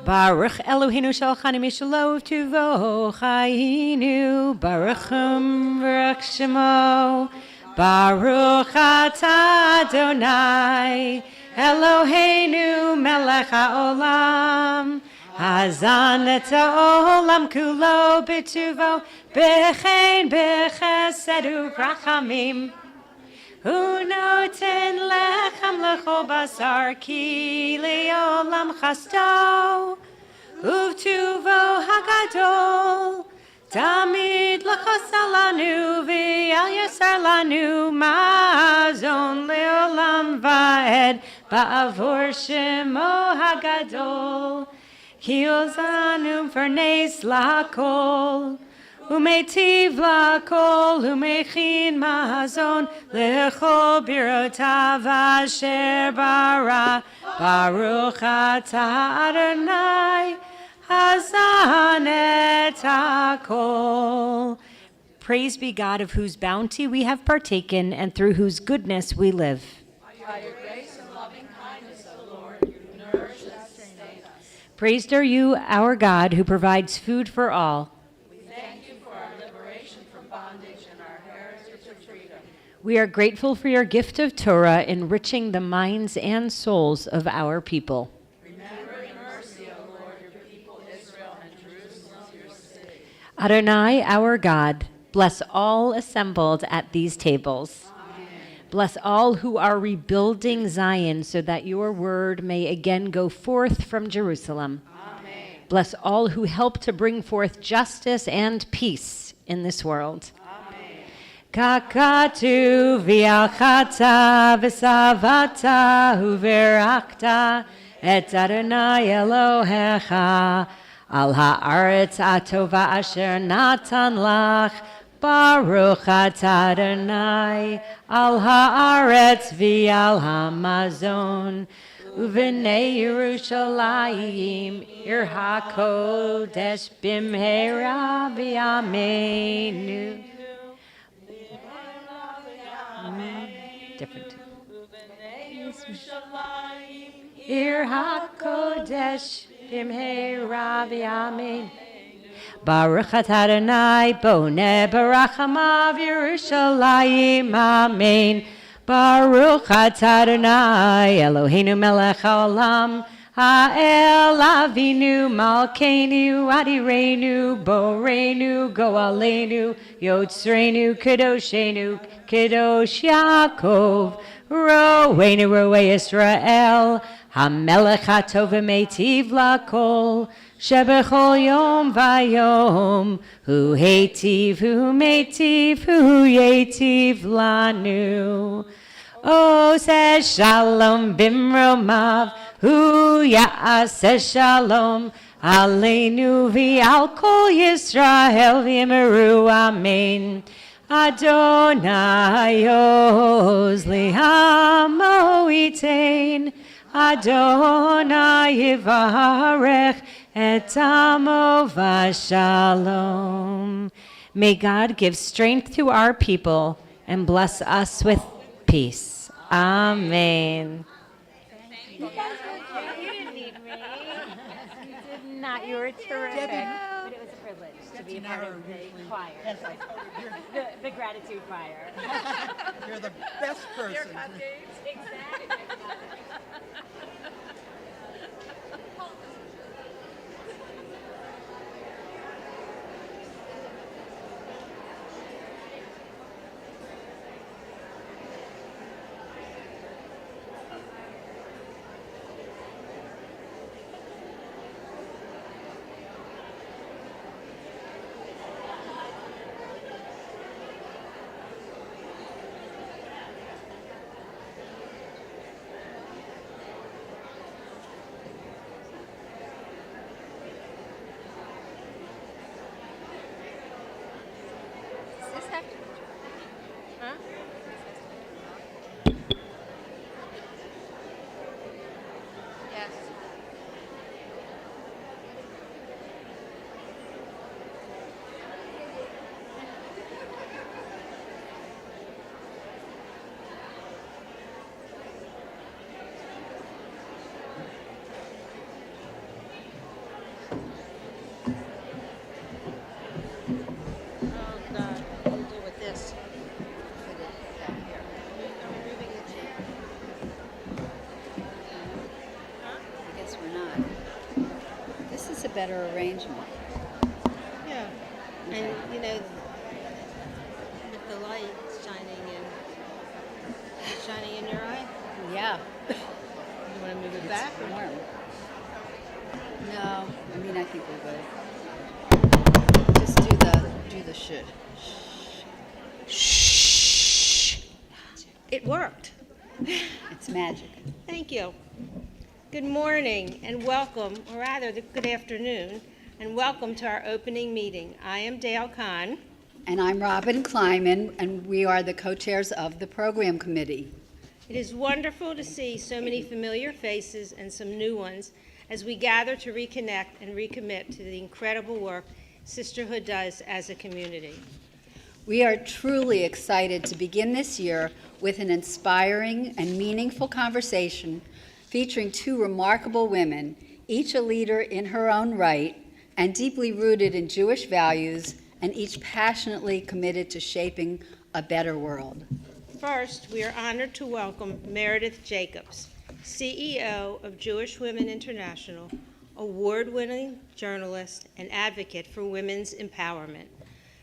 Baruch Eloheinu shalchanu mishalo tuvo chayinu. Baruchum v'rach shemo. Baruch atah Adonai Eloheinu melech haolam. Hazan et ha'olam kulo b'tuvo b'chein b'chesed u'rachamim. Hu noten lechem lechol basar ki le'olam chasto u'v'tuvo hagadol tamid l'chosal lanu v'al yasar lanu mazon le'olam va'ed ba'avor shemo hagadol. Kiozanu vernes lakol, umetiv lakol, umechin mazon lechol birotav asher bara, baruch atah Adonai, hazan et hakol. Praise be God, of whose bounty we have partaken and through whose goodness we live. By your grace and loving kindness, O Lord, you nourish us. Praised are you, our God, who provides food for all. We thank you for our liberation from bondage and our heritage of freedom. We are grateful for your gift of Torah, enriching the minds and souls of our people. Remember in mercy, O Lord, your people Israel and Jerusalem, your city. Adonai, our God, bless all assembled at these tables. Bless all who are rebuilding Zion so that your word may again go forth from Jerusalem. Amen. Bless all who help to bring forth justice and peace in this world. Kakatu v'alchata v'savata u'verakta et Adonai Elohecha al ha'aretz atova asher natan lach. Baruch atah Adonai al haaretz v'al hamazon u'v'nei Yerushalayim ir hakodesh bimheira v'yameinu. Different. Ir hakodesh bimheira v'yameinu. Baruch atah Adonai, boneh barachamav Yerushalayim, amen. Baruch atah Adonai, Eloheinu melech haolam, Ha'el Avinu Malkeinu Adirenu Borenu Goalenu Yotzrenu Kedoshenu Kedosh Yaakov Roenu Roe Israel Hamelech HaTov Meitiv Lakol Shebechol Yom Vayom Hu Heitiv Hu Meitiv Hu Yetiv Lanu O says Shalom Bimromav Hu Ya'aseh Shalom Aleinu V'al Kol Yisrael V'yimeru Amen. Adonai Oz Li'amo Yitain Adonai Yivarech Et Amo V'Shalom. May God give strength to our people and bless us with peace. Amen. You didn't need me. You did not. You were terrific. But it was a privilege to be a part of the choir. Yes, I told you. The gratitude choir. You're the best person. Your cupcakes. Exactly. Better arrangement. Yeah. And, you know, with the light shining in your eye, Yeah. you want to move it back? Or? Warm. No, I mean, I think we're good. Just do the should. Shh. It worked. It's magic. Thank you. Good morning and welcome, or rather, good afternoon, and welcome to our opening meeting. I am Dale Kahn. And I'm Robin Kleiman, and we are the co-chairs of the program committee. It is wonderful to see so many familiar faces and some new ones as we gather to reconnect and recommit to the incredible work Sisterhood does as a community. We are truly excited to begin this year with an inspiring and meaningful conversation featuring two remarkable women, each a leader in her own right and deeply rooted in Jewish values, and each passionately committed to shaping a better world. First, we are honored to welcome Meredith Jacobs, CEO of Jewish Women International, award-winning journalist and advocate for women's empowerment.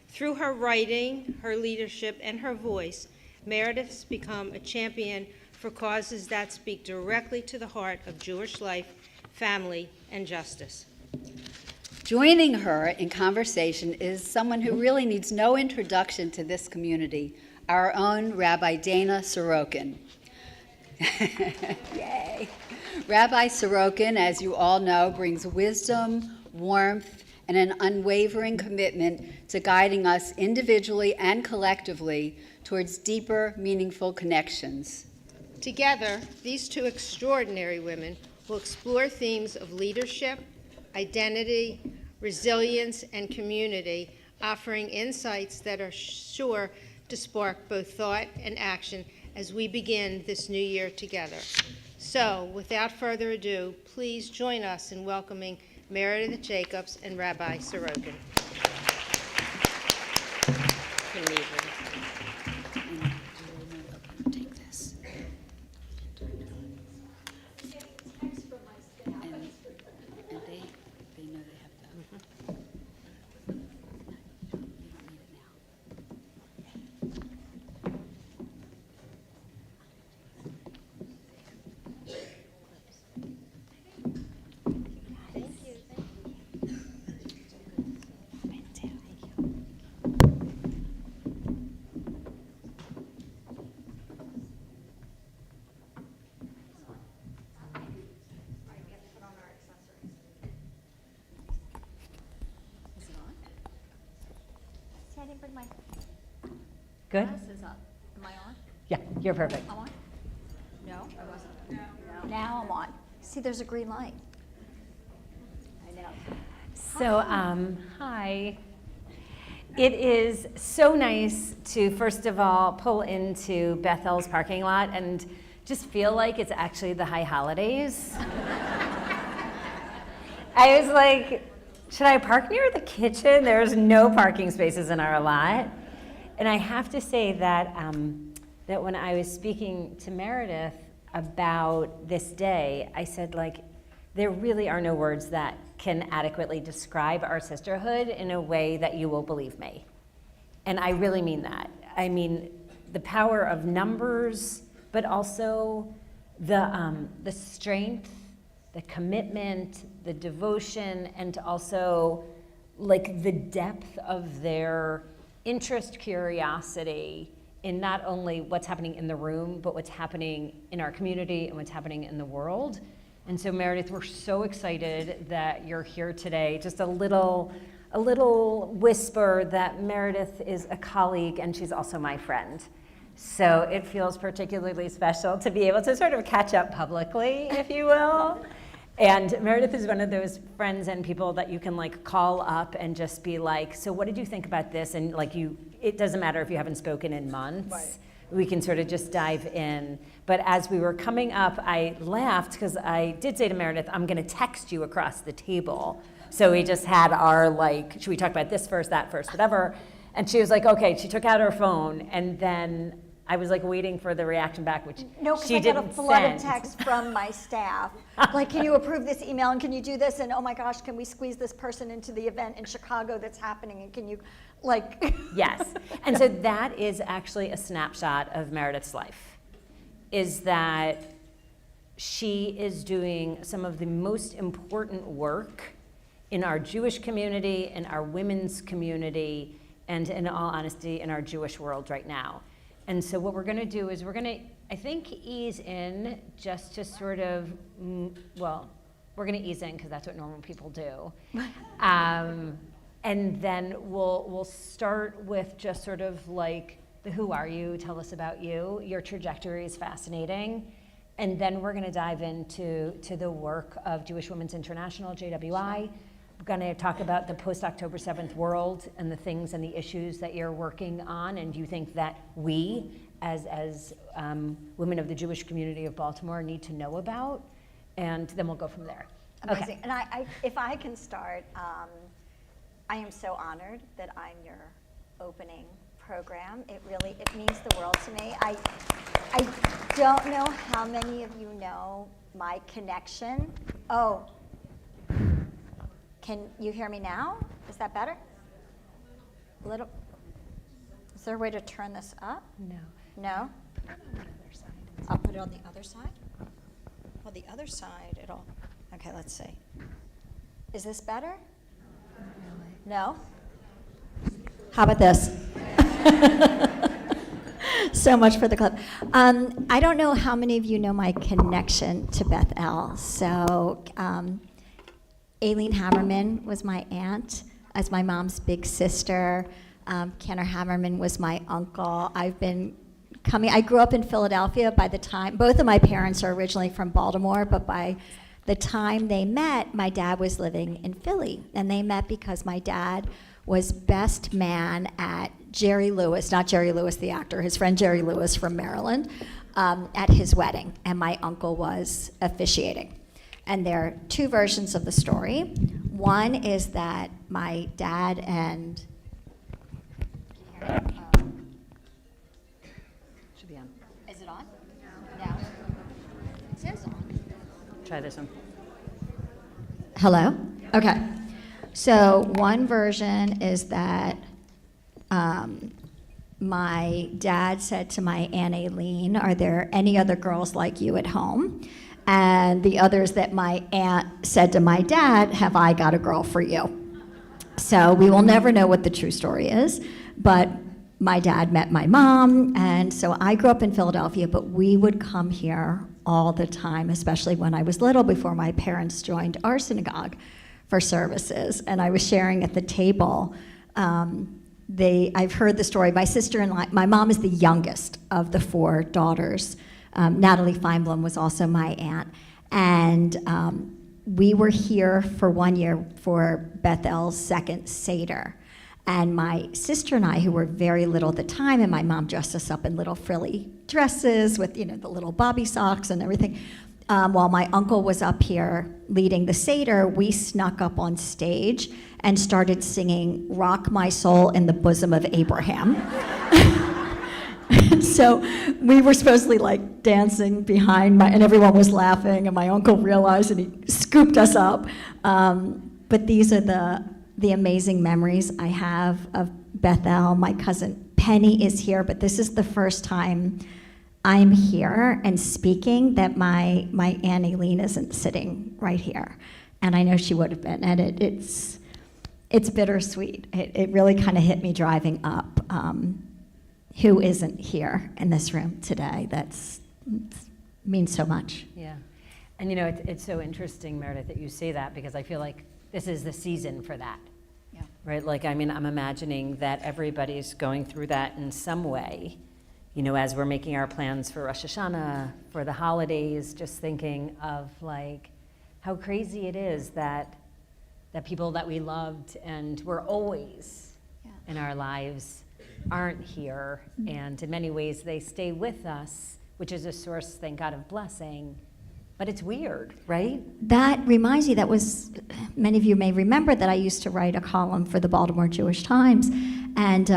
Through her writing, her leadership, and her voice, Meredith has become a champion for causes that speak directly to the heart of Jewish life, family, and justice. Joining her in conversation is someone who really needs no introduction to this community, our own Rabbi Dana Sorokin. Yay! Rabbi Sorokin, as you all know, brings wisdom, warmth, and an unwavering commitment to guiding us individually and collectively towards deeper, meaningful connections. Together, these two extraordinary women will explore themes of leadership, identity, resilience, and community, offering insights that are sure to spark both thought and action as we begin this new year together. So, without further ado, please join us in welcoming Meredith Jacobs and Rabbi Sorokin. didn't bring my Good? glasses up. Am I on? Yeah, you're perfect. I'm on? No, I wasn't. No. Now I'm on. See, there's a green light. I know. So, hi. It is so nice to, first of all, pull into Beth El's parking lot and just feel like it's actually the high holidays. I was like, should I park near the kitchen? There's no parking spaces in our lot. And I have to say that, that when I was speaking to Meredith about this day, I said, like, there really are no words that can adequately describe our sisterhood in a way that you will believe me. And I really mean that. I mean, the power of numbers, but also the strength, the commitment, the devotion, and also like the depth of their interest, curiosity in not only what's happening in the room, but what's happening in our community and what's happening in the world. And so Meredith, we're so excited that you're here today. Just a little whisper that Meredith is a colleague and she's also my friend. So it feels particularly special to be able to sort of catch up publicly, if you will. And Meredith is one of those friends and people that you can like call up and just be like, so what did you think about this? And like it doesn't matter if you haven't spoken in months. Right. We can sort of just dive in. But as we were coming up, I laughed because I did say to Meredith, I'm gonna text you across the table. So we just had our like, should we talk about this first, that first, whatever. And she was like, okay, she took out her phone and then I was like waiting for the reaction back, which No, because she I got didn't a flood of send. texts from my staff. Like, can you approve this email and can you do this? And oh my gosh, can we squeeze this person into the event in Chicago that's happening? And can you, like. Yes. And so that is actually a snapshot of Meredith's life, is that she is doing some of the most important work in our Jewish community, in our women's community, and in all honesty, in our Jewish world right now. And so what we're gonna do is we're gonna, I think, ease in just to sort of, well, we're gonna ease in because that's what normal people do. And then we'll start with just sort of like the who are you, tell us about you. Your trajectory is fascinating. And then we're gonna dive into the work of Jewish Women's International, JWI. We're gonna talk about the post-October 7th world and the things and the issues that you're working on and you think that we, as women of the Jewish community of Baltimore, need to know about, and then we'll go from there. Amazing. Okay. And I, if I can start, I am so honored that I'm your opening program. It means the world to me. I don't know how many of you know my connection. Oh, can you hear me now? Is that better? A little. Is there a way to turn this up? No. No? I'll put it on the other side. Well, the other side, it'll, okay, let's see. Is this better? No? How about this? So much for the clip. I don't know how many of you know my connection to Beth El. So, Aileen Haberman was my aunt as my mom's big sister. Kenner Haberman was my uncle. I grew up in Philadelphia by the time, both of my parents are originally from Baltimore, but by the time they met, my dad was living in Philly. And they met because my dad was best man at Jerry Lewis, not Jerry Lewis the actor, his friend Jerry Lewis from Maryland, at his wedding. And my uncle was officiating. And there are two versions of the story. One is that my dad and Should be on. is it on? No. It says on. Try this one. Hello? Okay. So one version is that my dad said to my Aunt Aileen, are there any other girls like you at home? And the others that my aunt said to my dad, have I got a girl for you? So we will never know what the true story is, but my dad met my mom, and so I grew up in Philadelphia, but we would come here all the time, especially when I was little, before my parents joined our synagogue for services. And I was sharing at the table I've heard the story. My sister and my mom is the youngest of the 4 daughters. Natalie Feinblum was also my aunt. And we were here for 1 year for Beth El's second Seder. And my sister and I, who were very little at the time, and my mom dressed us up in little frilly dresses with, the little bobby socks and everything. While my uncle was up here leading the Seder, we snuck up on stage and started singing "Rock My Soul in the Bosom of Abraham." So we were supposedly like dancing behind and everyone was laughing, and my uncle realized and he scooped us up. But these are the amazing memories I have of Beth El. My cousin Penny is here, but this is the first time I'm here and speaking that my Aunt Aileen isn't sitting right here. And I know she would have been. And it's bittersweet. It really kind of hit me driving up. Who isn't here in this room today? Means so much. Yeah. And it's so interesting, Meredith, that you say that, because I feel like this is the season for that. Yeah. Right? Like, I'm imagining that everybody's going through that in some way, as we're making our plans for Rosh Hashanah, for the holidays, just thinking of like how crazy it is that people that we loved and were always in our lives aren't here. And in many ways they stay with us, which is a source, thank God, of blessing. But it's weird, right? That reminds me, many of you may remember that I used to write a column for the Baltimore Jewish Times. And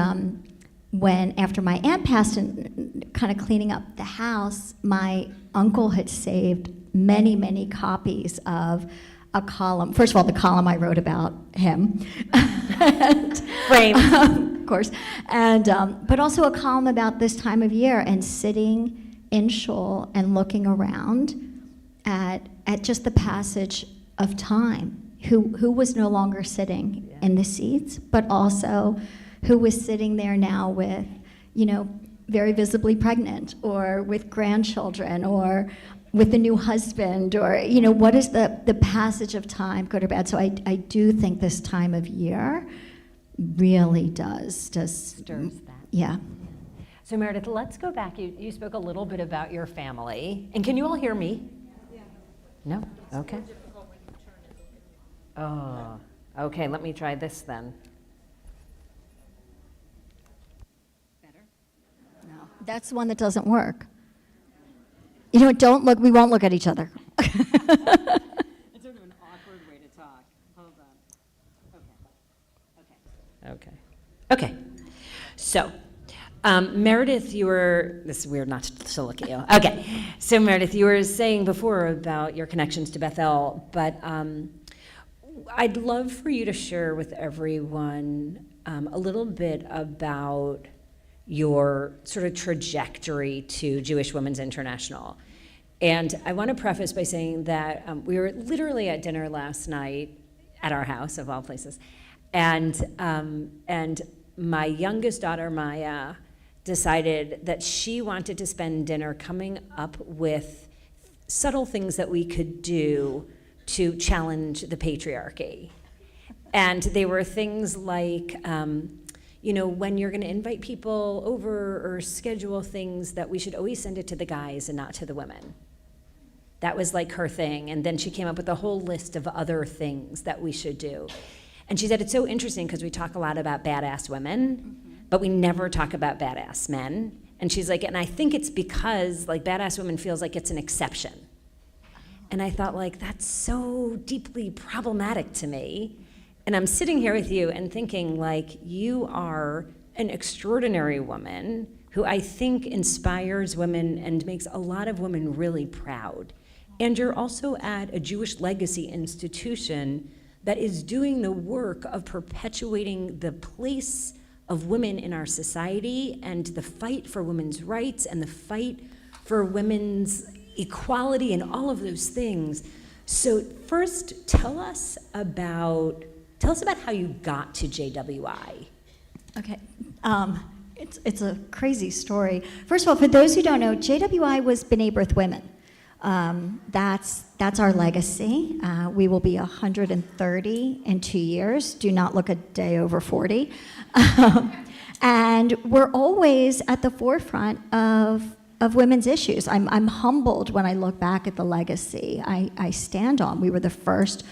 after my aunt passed and kind of cleaning up the house, my uncle had saved many, many copies of a column. First of all, the column I wrote about him. Framed. Of course. And, but also a column about this time of year and sitting in shul and looking around at just the passage of time. Who was no longer sitting in the seats, but also who was sitting there now with, very visibly pregnant, or with grandchildren, or with a new husband, or, what is the passage of time, good or bad? So I do think this time of year really stirs that. Yeah. So Meredith, let's go back. You spoke a little bit about your family. And can you all hear me? Yeah. No? Okay. Oh, okay, let me try this then. No, that's the one that doesn't work. Don't look, we won't look at each other. It's sort of an awkward way to talk. Hold on. Okay. So, Meredith, this is weird not to look at you. Okay. So Meredith, you were saying before about your connections to Beth El, but I'd love for you to share with everyone a little bit about your sort of trajectory to Jewish Women's International. And I want to preface by saying that we were literally at dinner last night at our house, of all places, and my youngest daughter, Maya, decided that she wanted to spend dinner coming up with subtle things that we could do to challenge the patriarchy. And they were things like, when you're going to invite people over or schedule things, that we should always send it to the guys and not to the women. That was like her thing. And then she came up with a whole list of other things that we should do. And she said, it's so interesting because we talk a lot about badass women, but we never talk about badass men. And she's like, and I think it's because like badass women feels like it's an exception. And I thought, like, that's so deeply problematic to me. And I'm sitting here with you and thinking, like, you are an extraordinary woman who I think inspires women and makes a lot of women really proud. And you're also at a Jewish legacy institution that is doing the work of perpetuating the place of women in our society and the fight for women's rights and the fight for women's equality and all of those things. So first, tell us about how you got to JWI. Okay. It's a crazy story. First of all, for those who don't know, JWI was B'nai B'rith Women. That's our legacy. We will be 130 in 2 years. Do not look a day over 40. And we're always at the forefront of women's issues. I'm humbled when I look back at the legacy I stand on. We were the first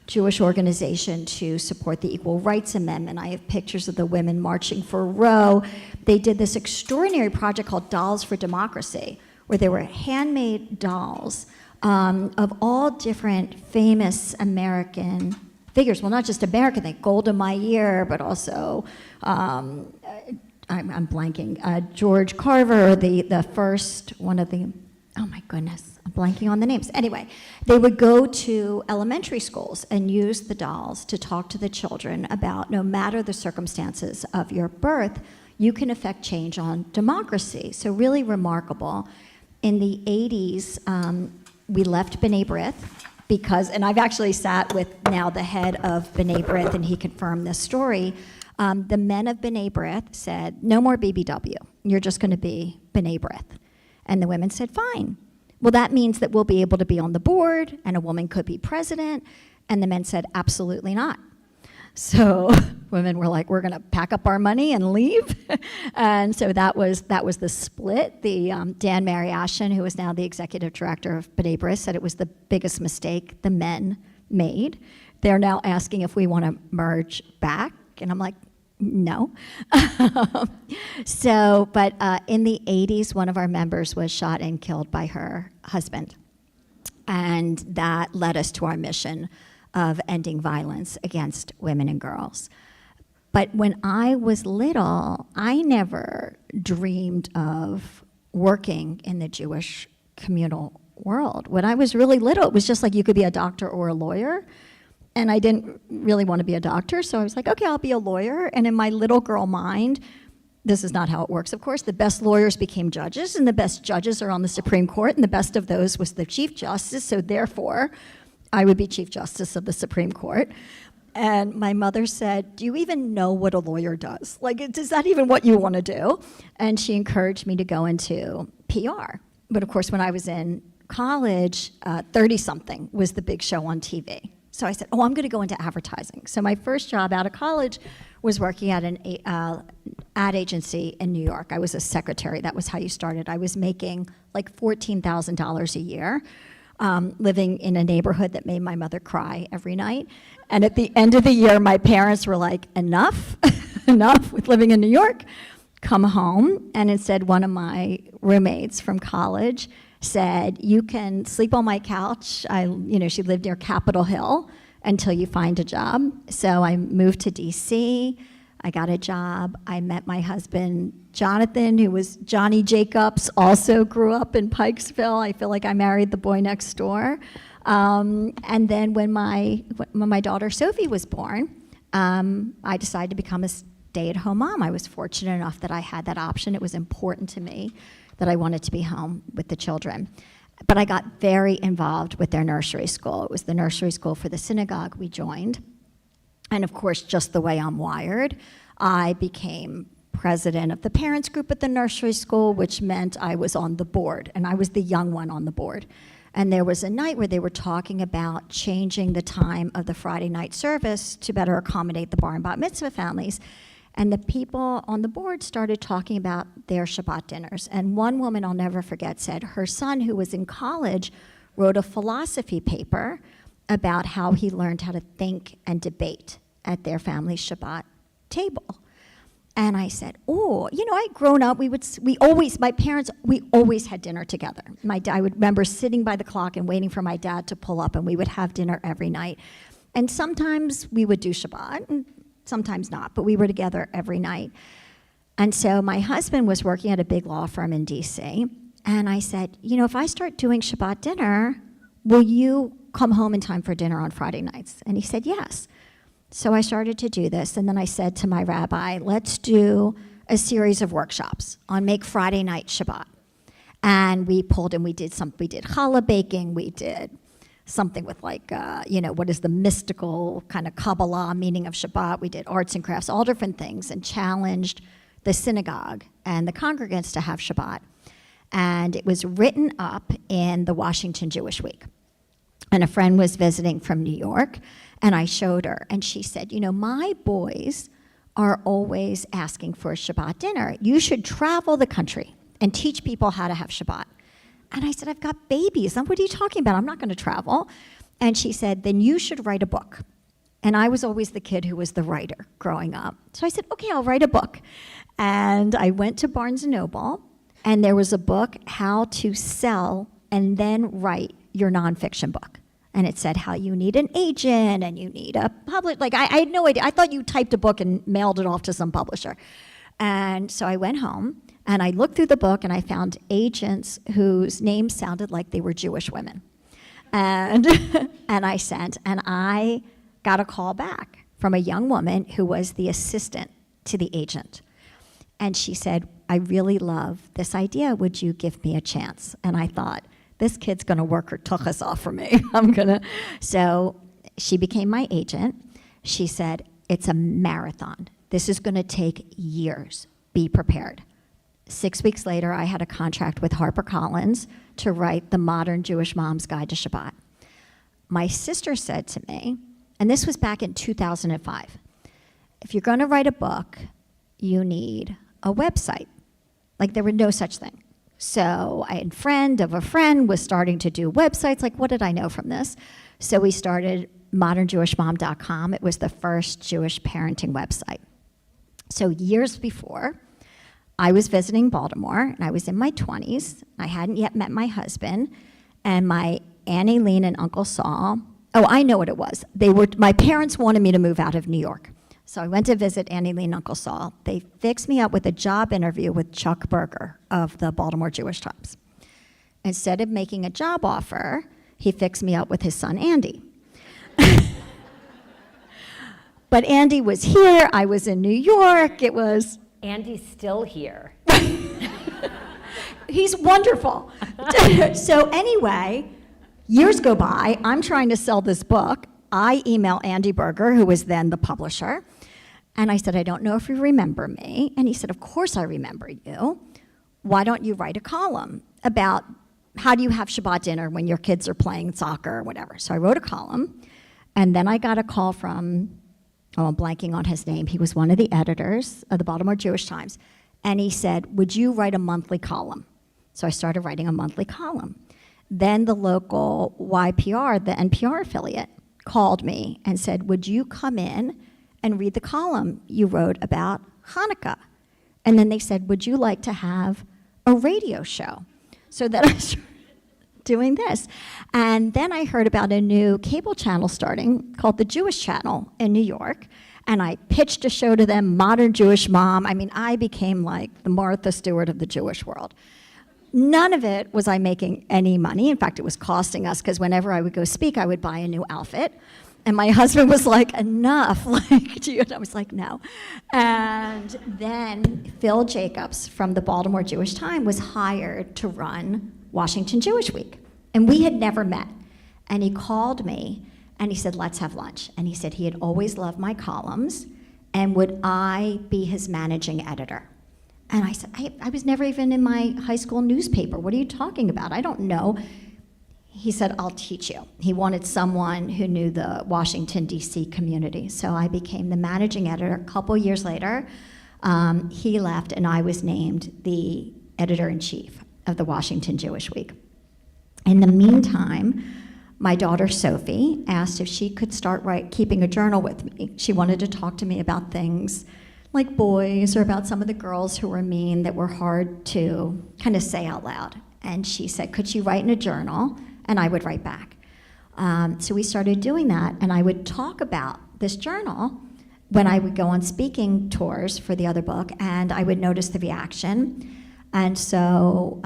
Jewish organization to support the Equal Rights Amendment. I have pictures of the women marching for Roe. They did this extraordinary project called Dolls for Democracy, where there were handmade dolls of all different famous American figures. Well, not just American, like Golda Meir, but also, I'm blanking, George Carver, the first, one of the, oh my goodness, I'm blanking on the names. Anyway, they would go to elementary schools and use the dolls to talk to the children about no matter the circumstances of your birth, you can affect change on democracy. So really remarkable. In the 80s, we left B'nai B'rith because, and I've actually sat with now the head of B'nai B'rith, and he confirmed this story. The men of B'nai B'rith said, no more BBW. You're just going to be B'nai B'rith. And the women said, fine. Well, that means that we'll be able to be on the board, and a woman could be president. And the men said, absolutely not. So women were like, we're going to pack up our money and leave. And so that was the split. Dan Mariashin, who is now the executive director of B'nai B'rith, said it was the biggest mistake the men made. They're now asking if we want to merge back. And I'm like, no. But in the 80s, one of our members was shot and killed by her husband. And that led us to our mission of ending violence against women and girls. But when I was little, I never dreamed of working in the Jewish communal world. When I was really little, it was just like you could be a doctor or a lawyer. And I didn't really want to be a doctor, so I was like, okay, I'll be a lawyer. And in my little girl mind, this is not how it works, of course, the best lawyers became judges, and the best judges are on the Supreme Court, and the best of those was the Chief Justice, so therefore, I would be Chief Justice of the Supreme Court. And my mother said, do you even know what a lawyer does? Like, is that even what you want to do? And she encouraged me to go into PR. But of course, when I was in college, 30-something was the big show on TV. So I said, I'm going to go into advertising. So my first job out of college was working at an ad agency in New York. I was a secretary. That was how you started. I was making like $14,000 a year, living in a neighborhood that made my mother cry every night. And at the end of the year, my parents were like, enough, enough with living in New York. Come home. And instead, one of my roommates from college said, you can sleep on my couch. She lived near Capitol Hill until you find a job. So I moved to DC. I got a job. I met my husband, Jonathan, who was Johnny Jacobs, also grew up in Pikesville. I feel like I married the boy next door. And then when my daughter Sophie was born, I decided to become a stay-at-home mom. I was fortunate enough that I had that option. It was important to me that I wanted to be home with the children. But I got very involved with their nursery school. It was the nursery school for the synagogue we joined. And of course, just the way I'm wired, I became president of the parents group at the nursery school, which meant I was on the board, and I was the young one on the board. And there was a night where they were talking about changing the time of the Friday night service to better accommodate the bar and bat mitzvah families. And the people on the board started talking about their Shabbat dinners. And one woman I'll never forget said her son, who was in college, wrote a philosophy paper about how he learned how to think and debate at their family Shabbat table. And I said, I'd grown up, we always had dinner together. I would remember sitting by the clock and waiting for my dad to pull up, and we would have dinner every night. And sometimes we would do Shabbat, and sometimes not, but we were together every night. And so my husband was working at a big law firm in DC, and I said, if I start doing Shabbat dinner, will you come home in time for dinner on Friday nights? And he said, yes. So I started to do this, and then I said to my rabbi, let's do a series of workshops on Make Friday Night Shabbat. And we did challah baking, we did something with what is the mystical kind of Kabbalah meaning of Shabbat. We did arts and crafts, all different things, and challenged the synagogue and the congregants to have Shabbat. And it was written up in the Washington Jewish Week. And a friend was visiting from New York, and I showed her, and she said, you know, my boys are always asking for a Shabbat dinner. You should travel the country and teach people how to have Shabbat. And I said, I've got babies. What are you talking about? I'm not going to travel. And she said, then you should write a book. And I was always the kid who was the writer growing up. So I said, okay, I'll write a book. And I went to Barnes & Noble, and there was a book, How to Sell and Then Write Your Nonfiction Book. And it said how you need an agent and you need a public, like I had no idea. I thought you typed a book and mailed it off to some publisher. And so I went home and I looked through the book and I found agents whose names sounded like they were Jewish women. And, and I got a call back from a young woman who was the assistant to the agent. And she said, I really love this idea. Would you give me a chance? And I thought, this kid's gonna work her tuchus off for me. So she became my agent. She said, it's a marathon. This is gonna take years. Be prepared. 6 weeks later, I had a contract with HarperCollins to write the Modern Jewish Mom's Guide to Shabbat. My sister said to me, and this was back in 2005, if you're gonna write a book, you need a website. Like there were no such thing. So a friend of a friend was starting to do websites. Like, what did I know from this? So we started modernjewishmom.com. It was the first Jewish parenting website. So years before, I was visiting Baltimore, and I was in my 20s. I hadn't yet met my husband, and my Aunt Aileen and Uncle Saul, I know what it was. My parents wanted me to move out of New York. So I went to visit Aunt Aileen and Uncle Saul. They fixed me up with a job interview with Chuck Berger of the Baltimore Jewish Times. Instead of making a job offer, he fixed me up with his son, Andy. But Andy was here, I was in New York, it was... Andy's still here. He's wonderful. So anyway, years go by, I'm trying to sell this book. I email Andy Berger, who was then the publisher, and I said, I don't know if you remember me. And he said, of course I remember you. Why don't you write a column about how do you have Shabbat dinner when your kids are playing soccer or whatever? So I wrote a column, and then I got a call from, I'm blanking on his name. He was one of the editors of the Baltimore Jewish Times, and he said, would you write a monthly column? So I started writing a monthly column. Then the local YPR, the NPR affiliate, called me and said, would you come in and read the column you wrote about Hanukkah? And then they said, would you like to have a radio show? So then I started doing this. And then I heard about a new cable channel starting called the Jewish Channel in New York. And I pitched a show to them, Modern Jewish Mom. I mean, I became like the Martha Stewart of the Jewish world. None of it was I making any money. In fact, it was costing us, because whenever I would go speak, I would buy a new outfit. And my husband was like, enough. And I was like, no. And then Phil Jacobs from the Baltimore Jewish Times was hired to run Washington Jewish Week. And we had never met. And he called me and he said, let's have lunch. And he said he had always loved my columns, and would I be his managing editor? And I said, I was never even in my high school newspaper. What are you talking about? I don't know. He said, I'll teach you. He wanted someone who knew the Washington, D.C. community. So I became the managing editor. A couple years later, he left, and I was named the editor-in-chief of the Washington Jewish Week. In the meantime, my daughter Sophie asked if she could start keeping a journal with me. She wanted to talk to me about things like boys, or about some of the girls who were mean that were hard to kind of say out loud. And she said, could she write in a journal? And I would write back. So we started doing that, and I would talk about this journal when I would go on speaking tours for the other book, and I would notice the reaction. And so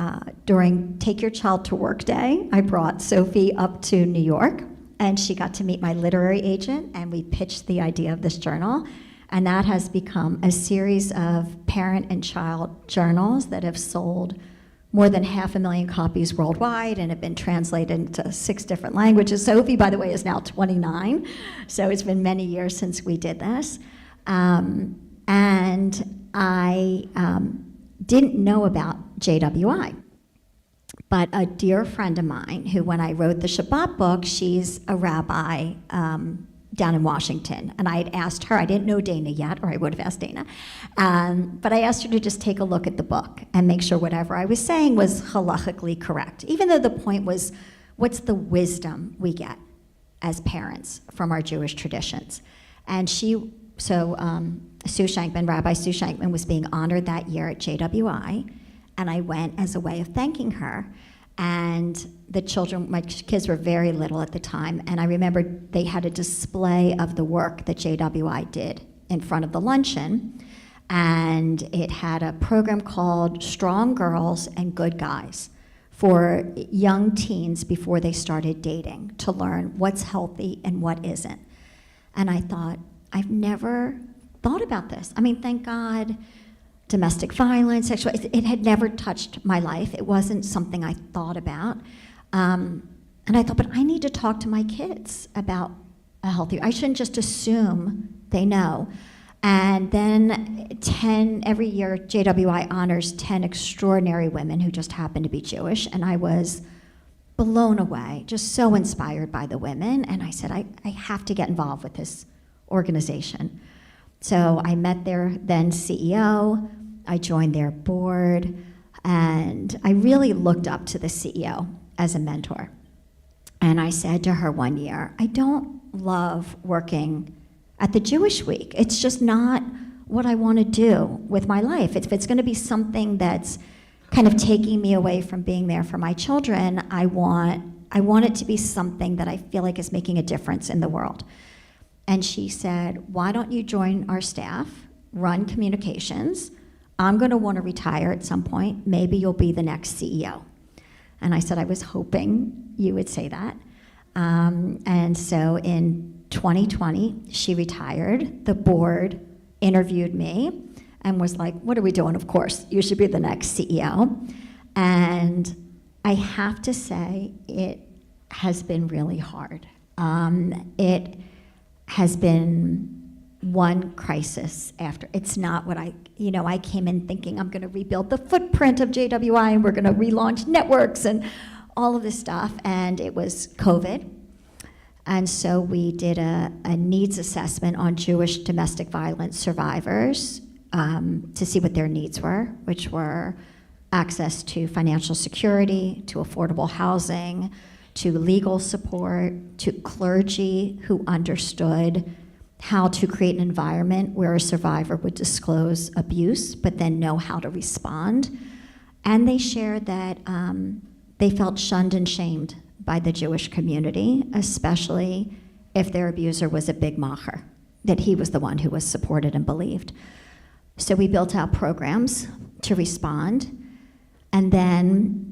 during Take Your Child to Work Day, I brought Sophie up to New York, and she got to meet my literary agent, and we pitched the idea of this journal. And that has become a series of parent and child journals that have sold more than 500,000 copies worldwide and have been translated into 6 different languages. Sophie, by the way, is now 29, so it's been many years since we did this. And I didn't know about JWI. But a dear friend of mine, who when I wrote the Shabbat book, she's a rabbi down in Washington. And I had asked her, I didn't know Dana yet, or I would have asked Dana, but I asked her to just take a look at the book and make sure whatever I was saying was halachically correct, even though the point was, what's the wisdom we get as parents from our Jewish traditions? And Sue Shankman, Rabbi Sue Shankman, was being honored that year at JWI, and I went as a way of thanking her. And the children, my kids were very little at the time, and I remember they had a display of the work that JWI did in front of the luncheon, and it had a program called Strong Girls and Good Guys for young teens before they started dating, to learn what's healthy and what isn't. And I thought, I've never thought about this. I mean, thank God, domestic violence, sexual, it had never touched my life. It wasn't something I thought about. And I thought, but I need to talk to my kids about a healthy, I shouldn't just assume they know. And then every year, JWI honors 10 extraordinary women who just happen to be Jewish, and I was blown away, just so inspired by the women, and I said, I have to get involved with this organization. So I met their then CEO, I joined their board, and I really looked up to the CEO as a mentor. And I said to her one year, I don't love working at the Jewish Week. It's just not what I want to do with my life. If it's going to be something that's kind of taking me away from being there for my children, I want it to be something that I feel like is making a difference in the world. And she said, why don't you join our staff, run communications? I'm going to want to retire at some point. Maybe you'll be the next CEO. And I said, I was hoping you would say that. And so in 2020, she retired. The board interviewed me and was like, what are we doing? Of course, you should be the next CEO. And I have to say, it has been really hard. It has been one crisis after. It's not what I came in thinking I'm going to rebuild the footprint of JWI and we're going to relaunch networks and all of this stuff. And it was COVID. And so we did a needs assessment on Jewish domestic violence survivors to see what their needs were, which were access to financial security, to affordable housing, to legal support, to clergy who understood how to create an environment where a survivor would disclose abuse, but then know how to respond. And they shared that they felt shunned and shamed by the Jewish community, especially if their abuser was a big macher, that he was the one who was supported and believed. So we built out programs to respond. And then,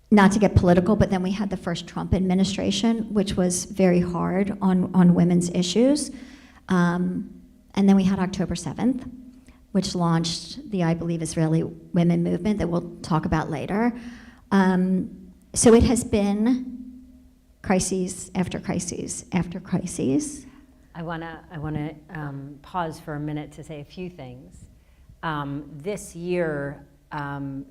not to get political, but then we had the first Trump administration, which was very hard on women's issues. And then we had October 7th, which launched the, I believe, Israeli women movement that we'll talk about later. So it has been crises after crises after crises. I want to pause for a minute to say a few things. This year,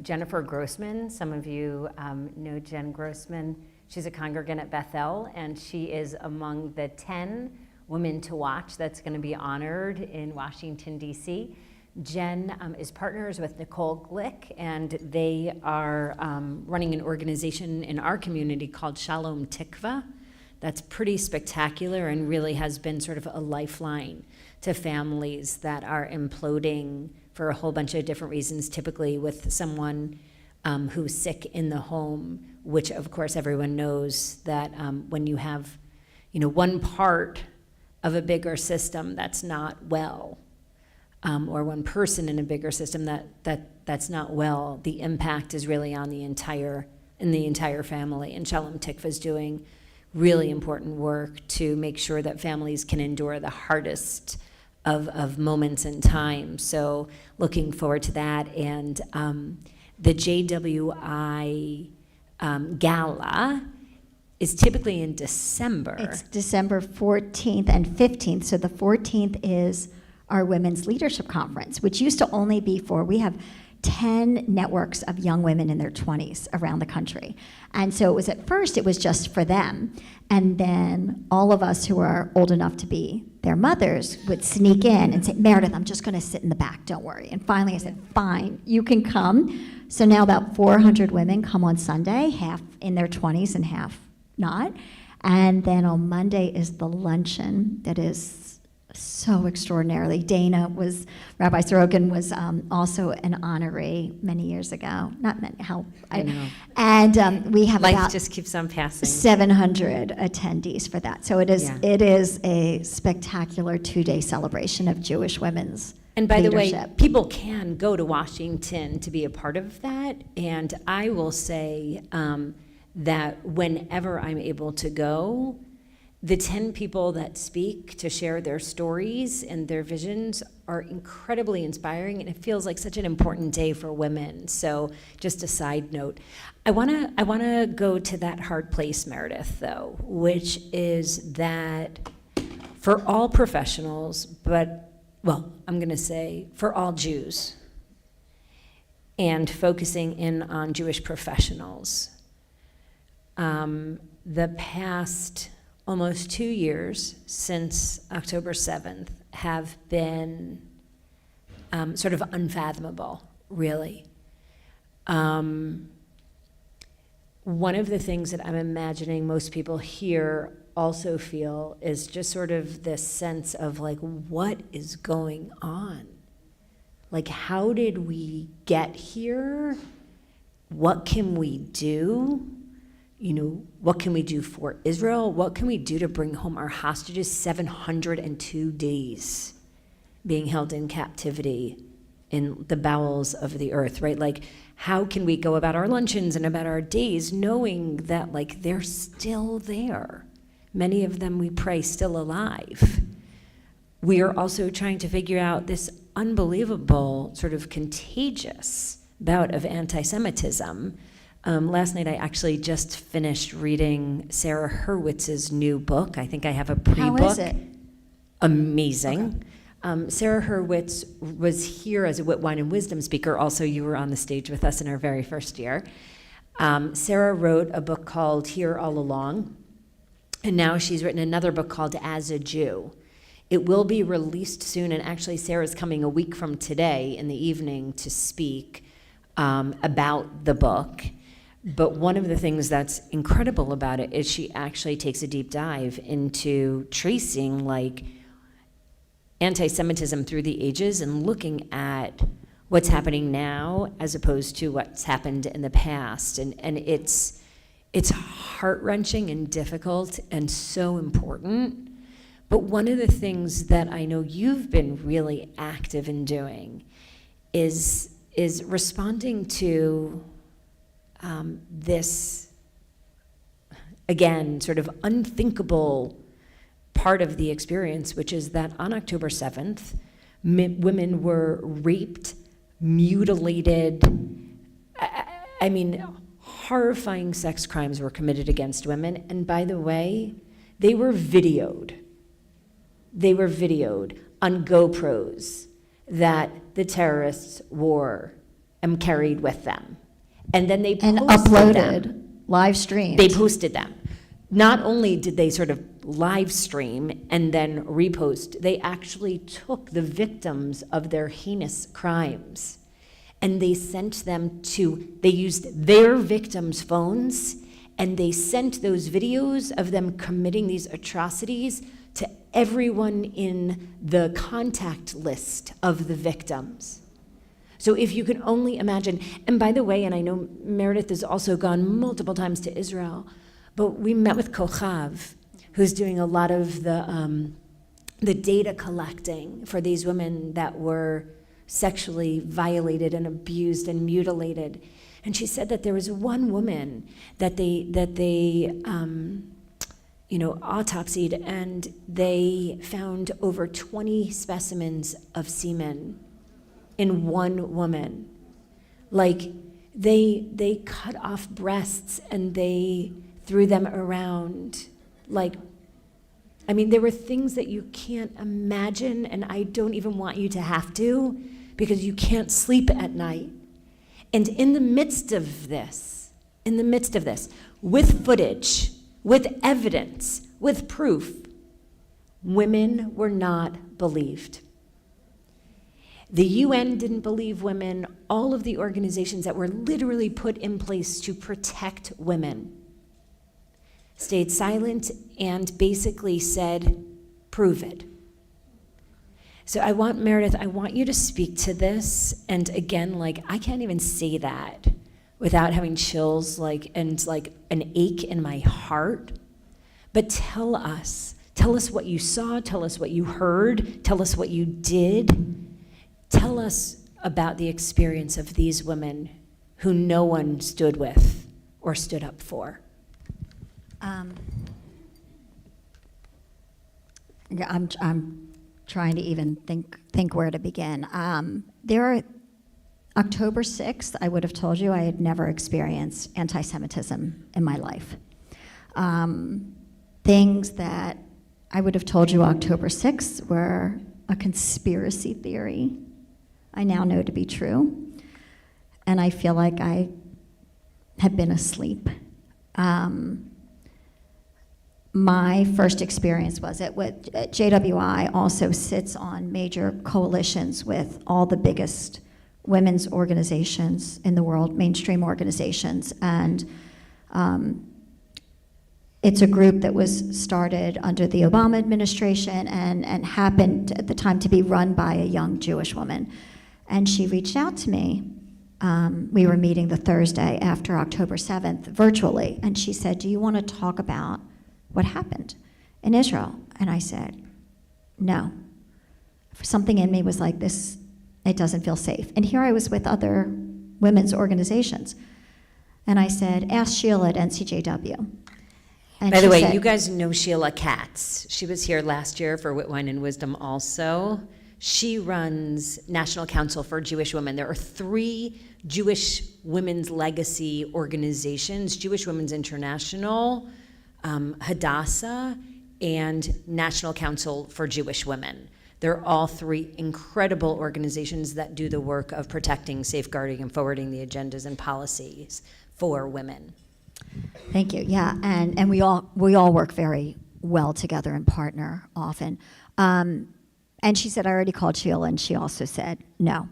Jennifer Grossman, some of you know Jen Grossman. She's a congregant at Beth El, and she is among the 10 women to watch that's going to be honored in Washington, D.C. Jen is partners with Nicole Glick, and they are running an organization in our community called Shalom Tikva. That's pretty spectacular and really has been sort of a lifeline to families that are imploding for a whole bunch of different reasons, typically with someone who's sick in the home, which of course everyone knows that when you have, one part of a bigger system that's not well, or one person in a bigger system that's not well, the impact is really on the entire family. And Shalom Tikva is doing really important work to make sure that families can endure the hardest of moments in time. So looking forward to that. And the JWI Gala is typically in December. It's December 14th and 15th. So the 14th is our Women's Leadership Conference, which used to only be we have 10 networks of young women in their 20s around the country. And so it was at first, it was just for them. And then all of us who are old enough to be their mothers would sneak in and say, Meredith, I'm just going to sit in the back, don't worry. And finally I said, fine, you can come. So now about 400 women come on Sunday, half in their 20s and half not. And then on Monday is the luncheon that is so extraordinarily. Rabbi Sorokin was also an honoree many years ago. Not many, I know. And we have Life about just keeps on passing. 700 attendees for that. So it is Yeah. it is a spectacular 2-day celebration of Jewish women's And by the way, leadership. people can go to Washington to be a part of that. And I will say that whenever I'm able to go, the 10 people that speak to share their stories and their visions are incredibly inspiring, and it feels like such an important day for women. So just a side note. I wanna go to that hard place, Meredith, though, which is that for all professionals, I'm gonna say for all Jews, and focusing in on Jewish professionals, the past almost 2 years since October 7th have been sort of unfathomable, really. One of the things that I'm imagining most people here also feel is just sort of this sense of like, what is going on? Like, how did we get here? What can we do? What can we do for Israel? What can we do to bring home our hostages? 702 days being held in captivity in the bowels of the earth, right? Like, how can we go about our luncheons and about our days knowing that, like, they're still there? Many of them, we pray, still alive. We are also trying to figure out this unbelievable, sort of contagious bout of anti-Semitism. Last night I actually just finished reading Sarah Hurwitz's new book. I think I have a pre-book. How is it? Amazing. Sarah Hurwitz was here as a Wit, Wine, and Wisdom speaker. Also, you were on the stage with us in our very first year. Sarah wrote a book called Here All Along, and now she's written another book called As a Jew. It will be released soon, and actually Sarah's coming a week from today in the evening to speak about the book. But one of the things that's incredible about it is she actually takes a deep dive into tracing like anti-Semitism through the ages and looking at what's happening now as opposed to what's happened in the past. And it's heart-wrenching and difficult and so important. But one of the things that I know you've been really active in doing is responding to this, again, sort of unthinkable part of the experience, which is that on October 7th, women were raped, mutilated. I mean, horrifying sex crimes were committed against women. And by the way, they were videoed. They were videoed on GoPros that the terrorists wore and carried with them. And then they posted uploaded, them. live streamed. They posted them. Not only did they sort of live stream and then repost, they actually took the victims of their heinous crimes and they sent them they used their victims' phones and they sent those videos of them committing these atrocities to everyone in the contact list of the victims. So if you can only imagine, and by the way, and I know Meredith has also gone multiple times to Israel, but we met with Kochav, who's doing a lot of the data collecting for these women that were sexually violated and abused and mutilated. And she said that there was one woman that they autopsied, and they found over 20 specimens of semen in one woman. Like, they cut off breasts and they threw them around. Like, I mean, there were things that you can't imagine, and I don't even want you to have to, because you can't sleep at night And in the midst of this, with footage, with evidence, with proof, women were not believed. The UN didn't believe women. All of the organizations that were literally put in place to protect women stayed silent and basically said, prove it. So I want, Meredith, I want you to speak to this. And again, like, I can't even say that without having chills, and an ache in my heart. But tell us what you saw, tell us what you heard, tell us what you did. Tell us about the experience of these women who no one stood with or stood up for. Yeah, I'm trying to even think where to begin. October 6th, I would have told you I had never experienced anti-Semitism in my life. Things that I would have told you October 6th were a conspiracy theory, I now know to be true. And I feel like I had been asleep. My first experience was JWI also sits on major coalitions with all the biggest women's organizations in the world, mainstream organizations, and it's a group that was started under the Obama administration and happened at the time to be run by a young Jewish woman. And she reached out to me. We were meeting the Thursday after October 7th virtually, and she said, do you want to talk about what happened in Israel? And I said, no. Something in me was like, this, it doesn't feel safe. And here I was with other women's organizations. And I said, ask Sheila at NCJW. And By the she way, said, you guys know Sheila Katz. She was here last year for Wit, Wine, and Wisdom also. She runs National Council for Jewish Women. There are 3 Jewish women's legacy organizations, Jewish Women's International, Hadassah, and National Council for Jewish Women. They're all 3 incredible organizations that do the work of protecting, safeguarding, and forwarding the agendas and policies for women. Thank you. Yeah, and we all work very well together and partner often. And she said, I already called Sheila, and she also said no.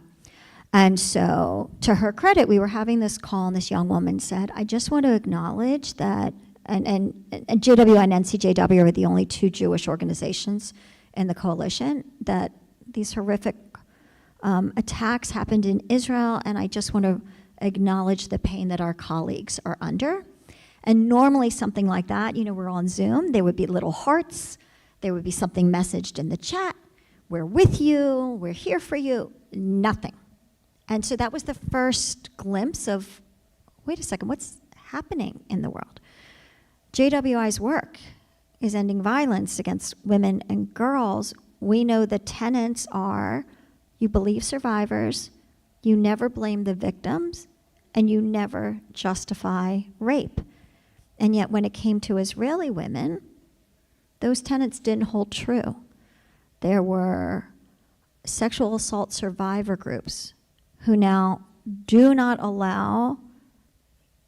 And so, to her credit, we were having this call, and this young woman said, I just want to acknowledge that, and JW and NCJW are the only 2 Jewish organizations in the coalition, that these horrific attacks happened in Israel, and I just want to acknowledge the pain that our colleagues are under. And normally something like that, we're on Zoom, there would be little hearts, there would be something messaged in the chat, we're with you, we're here for you, nothing. And so that was the first glimpse of, wait a second, what's happening in the world? JWI's work is ending violence against women and girls. We know the tenets are, you believe survivors, you never blame the victims, and you never justify rape. And yet when it came to Israeli women, those tenets didn't hold true. There were sexual assault survivor groups who now do not allow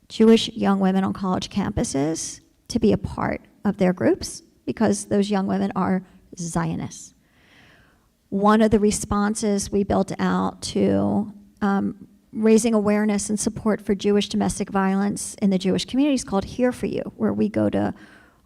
Jewish young women on college campuses to be a part of their groups because those young women are Zionists. One of the responses we built out to raising awareness and support for Jewish domestic violence in the Jewish community is called Here For You, where we go to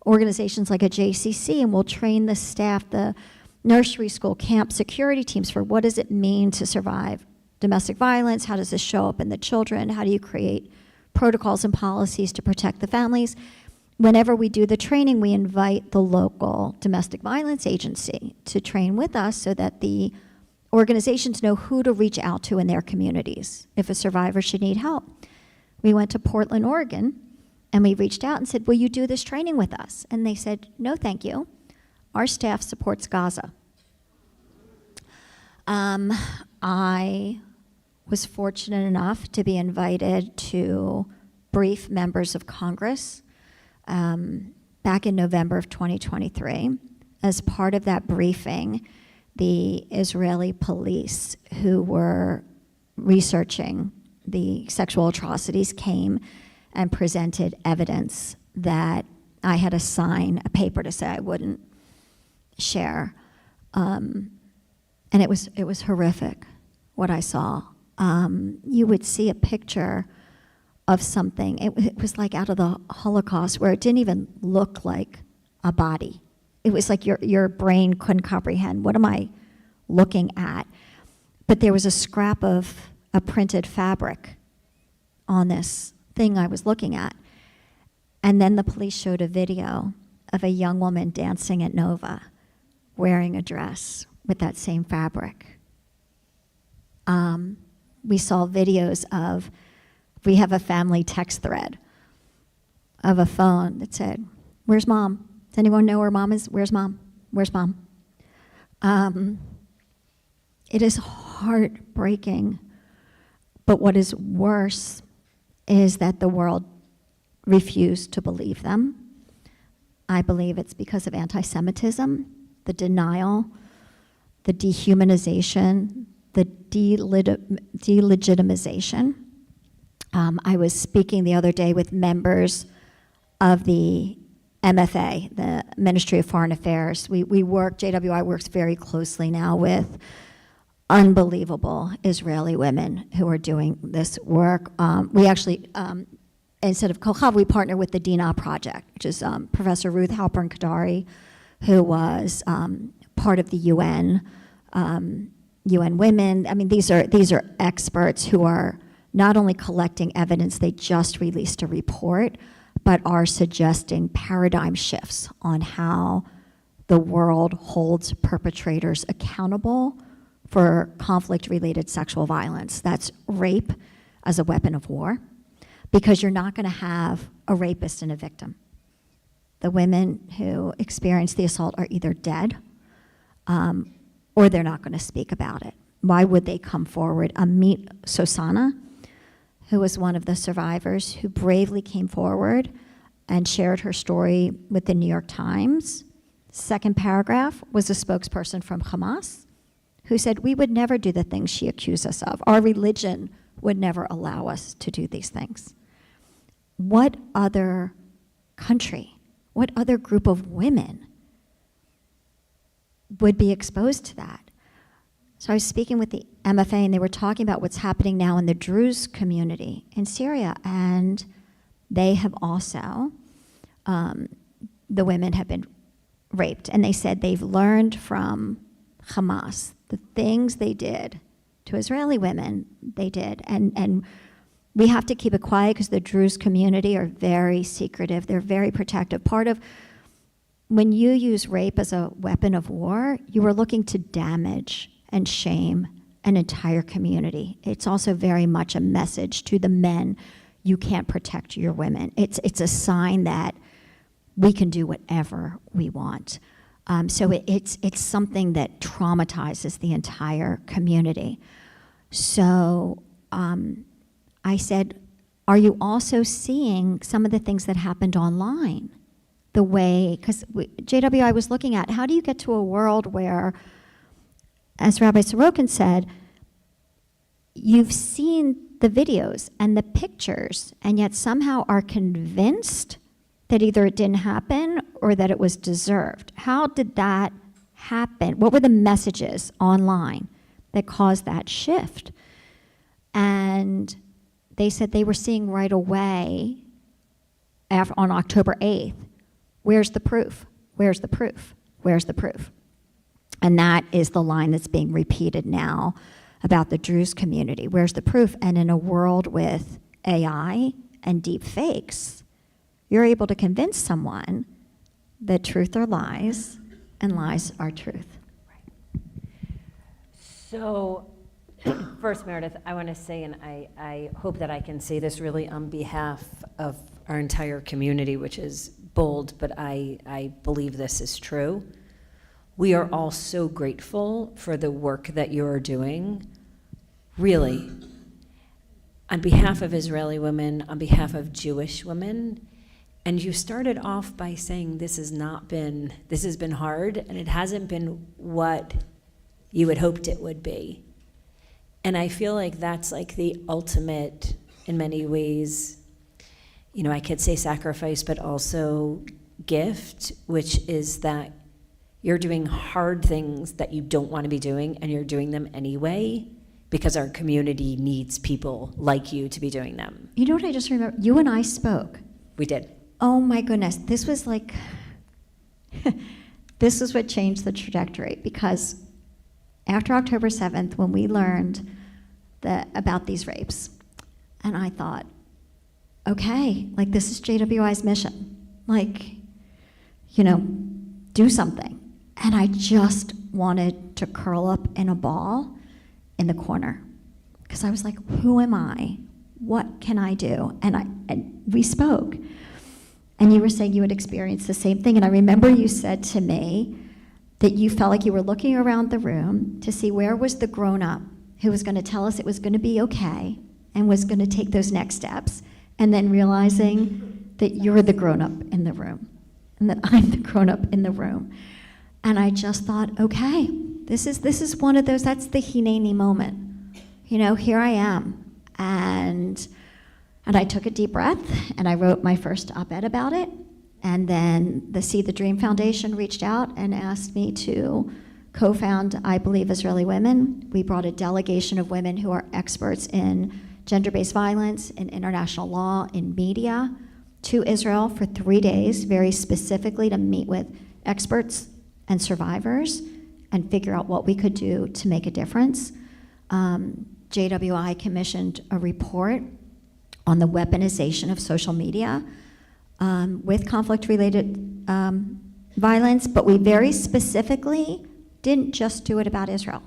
organizations like a JCC and we'll train the staff, the nursery school, camp security teams for what does it mean to survive domestic violence, how does this show up in the children, how do you create protocols and policies to protect the families. Whenever we do the training, we invite the local domestic violence agency to train with us so that the organizations know who to reach out to in their communities if a survivor should need help. We went to Portland, Oregon, and we reached out and said, will you do this training with us? And they said, no, thank you. Our staff supports Gaza. I was fortunate enough to be invited to brief members of Congress back in November of 2023. As part of that briefing, the Israeli police who were researching the sexual atrocities came and presented evidence that I had to sign a paper to say I wouldn't share. And it was horrific what I saw. You would see a picture of something. It was like out of the Holocaust, where it didn't even look like a body. It was like your brain couldn't comprehend, what am I looking at? But there was a scrap of a printed fabric on this thing I was looking at. And then the police showed a video of a young woman dancing at Nova, wearing a dress with that same fabric. We saw videos of, we have a family text thread of a phone that said, "Where's mom? Does anyone know where mom is? Where's mom? Where's mom?" It is heartbreaking, but what is worse is that the world refused to believe them. I believe it's because of anti-Semitism, the denial, the dehumanization, the delegitimization. I was speaking the other day with members of the MFA, the Ministry of Foreign Affairs. JWI works very closely now with unbelievable Israeli women who are doing this work. We actually, instead of Kochav, we partner with the Dina Project, which is Professor Ruth Halpern Kadari, who was part of the UN Women. I mean, these are experts who are not only collecting evidence, they just released a report, but are suggesting paradigm shifts on how the world holds perpetrators accountable for conflict-related sexual violence. That's rape as a weapon of war, because you're not going to have a rapist and a victim. The women who experienced the assault are either dead or they're not going to speak about it. Why would they come forward? Amit Sosana, who was one of the survivors who bravely came forward and shared her story with the New York Times. Second paragraph was a spokesperson from Hamas who said, "We would never do the things she accused us of. Our religion would never allow us to do these things." What other country, what other group of women would be exposed to that? So I was speaking with the MFA, and they were talking about what's happening now in the Druze community in Syria, and they have also, the women have been raped, and they said they've learned from Hamas the things they did to Israeli women, they did, and we have to keep it quiet because the Druze community are very secretive, they're very protective. Part of, when you use rape as a weapon of war, you are looking to damage and shame an entire community. It's also very much a message to the men, you can't protect your women. It's a sign that we can do whatever we want. So it's something that traumatizes the entire community. So I said, are you also seeing some of the things that happened online? The way, because JWI was looking at, how do you get to a world where, as Rabbi Sorokin said, you've seen the videos and the pictures, and yet somehow are convinced that either it didn't happen or that it was deserved. How did that happen? What were the messages online that caused that shift? And they said they were seeing right away on October 8th, where's the proof? Where's the proof? Where's the proof? And that is the line that's being repeated now about the Druze community. Where's the proof? And in a world with AI and deep fakes, you're able to convince someone that truth are lies and lies are truth. So, first, Meredith, I want to say, and I hope that I can say this really on behalf of our entire community, which is bold, but I believe this is true. We are all so grateful for the work that you're doing, really, on behalf of Israeli women, on behalf of Jewish women. And you started off by saying this has been hard, and it hasn't been what you had hoped it would be. And I feel like that's like the ultimate, in many ways, I could say sacrifice, but also gift, which is that you're doing hard things that you don't want to be doing, and you're doing them anyway because our community needs people like you to be doing them. You know what I just remember? You and I spoke. We did. Oh my goodness, this was like, this is what changed the trajectory, because after October 7th, when we learned about these rapes, and I thought, okay, like this is JWI's mission, like, do something. And I just wanted to curl up in a ball in the corner, because I was like, who am I? What can I do? And we spoke. And you were saying you had experienced the same thing. And I remember you said to me that you felt like you were looking around the room to see where was the grown-up who was going to tell us it was going to be okay and was going to take those next steps, and then realizing that you're the grown-up in the room and that I'm the grown-up in the room. And I just thought, okay, this is one of those, that's the Hineni moment. Here I am. And I took a deep breath, and I wrote my first op-ed about it. And then the See the Dream Foundation reached out and asked me to co-found I Believe Israeli Women. We brought a delegation of women who are experts in gender-based violence, in international law, in media, to Israel for 3 days, very specifically to meet with experts and survivors and figure out what we could do to make a difference. JWI commissioned a report on the weaponization of social media with conflict-related violence, but we very specifically didn't just do it about Israel.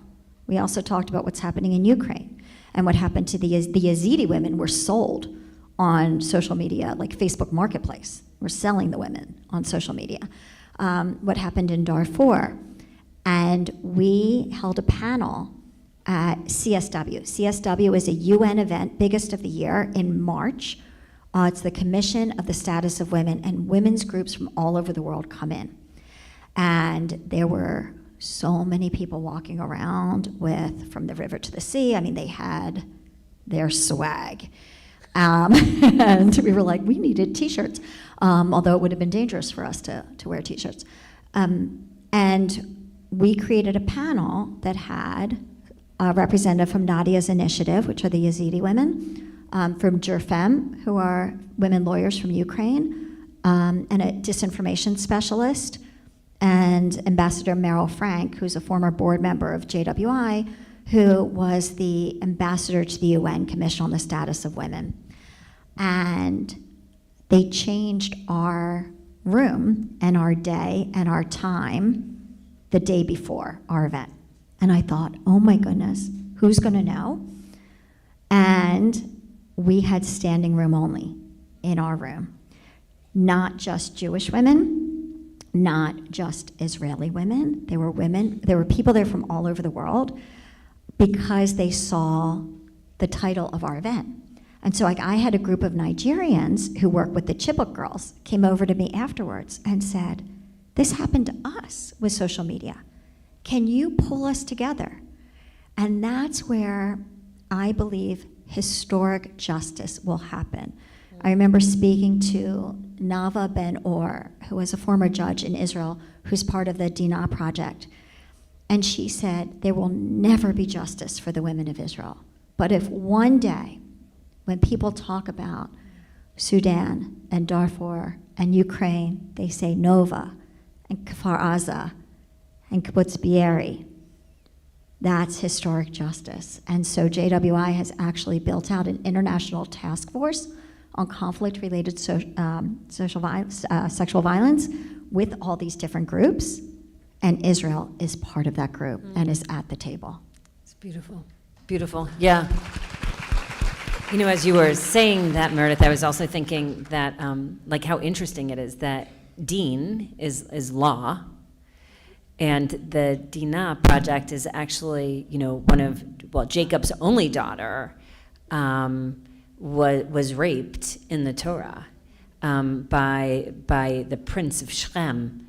We also talked about what's happening in Ukraine and what happened to the Yazidi women were sold on social media, like Facebook Marketplace. We're selling the women on social media. What happened in Darfur. And we held a panel at CSW. CSW is a UN event, biggest of the year, in March. It's the Commission of the Status of Women, and women's groups from all over the world come in. And there were so many people walking around with From the River to the Sea. I mean, they had their swag. And we were like, we needed T-shirts, although it would have been dangerous for us to wear T-shirts. And we created a panel that had a representative from Nadia's Initiative, which are the Yazidi women, from Jerfem, who are women lawyers from Ukraine, and a disinformation specialist, and Ambassador Meryl Frank, who's a former board member of JWI, who was the ambassador to the UN Commission on the Status of Women. And they changed our room and our day and our time the day before our event. And I thought, oh my goodness, who's gonna know? And we had standing room only in our room. Not just Jewish women, not just Israeli women. There were people there from all over the world because they saw the title of our event. And so I had a group of Nigerians who work with the Chibok girls, came over to me afterwards and said, this happened to us with social media. Can you pull us together? And that's where I believe historic justice will happen. I remember speaking to Nava Ben-Or, who was a former judge in Israel, who's part of the Dinah Project. And she said, there will never be justice for the women of Israel. But if one day, when people talk about Sudan and Darfur and Ukraine, they say Nova and Kfar Aza and Kibbutz Be'eri, that's historic justice. And so JWI has actually built out an international task force on conflict-related sexual violence with all these different groups, and Israel is part of that group and is at the table. It's beautiful. Beautiful, yeah. As you were saying that, Meredith, I was also thinking that, like how interesting it is that Din is law, and the Dinah Project is actually, one of, Jacob's only daughter was raped in the Torah by the prince of Shechem.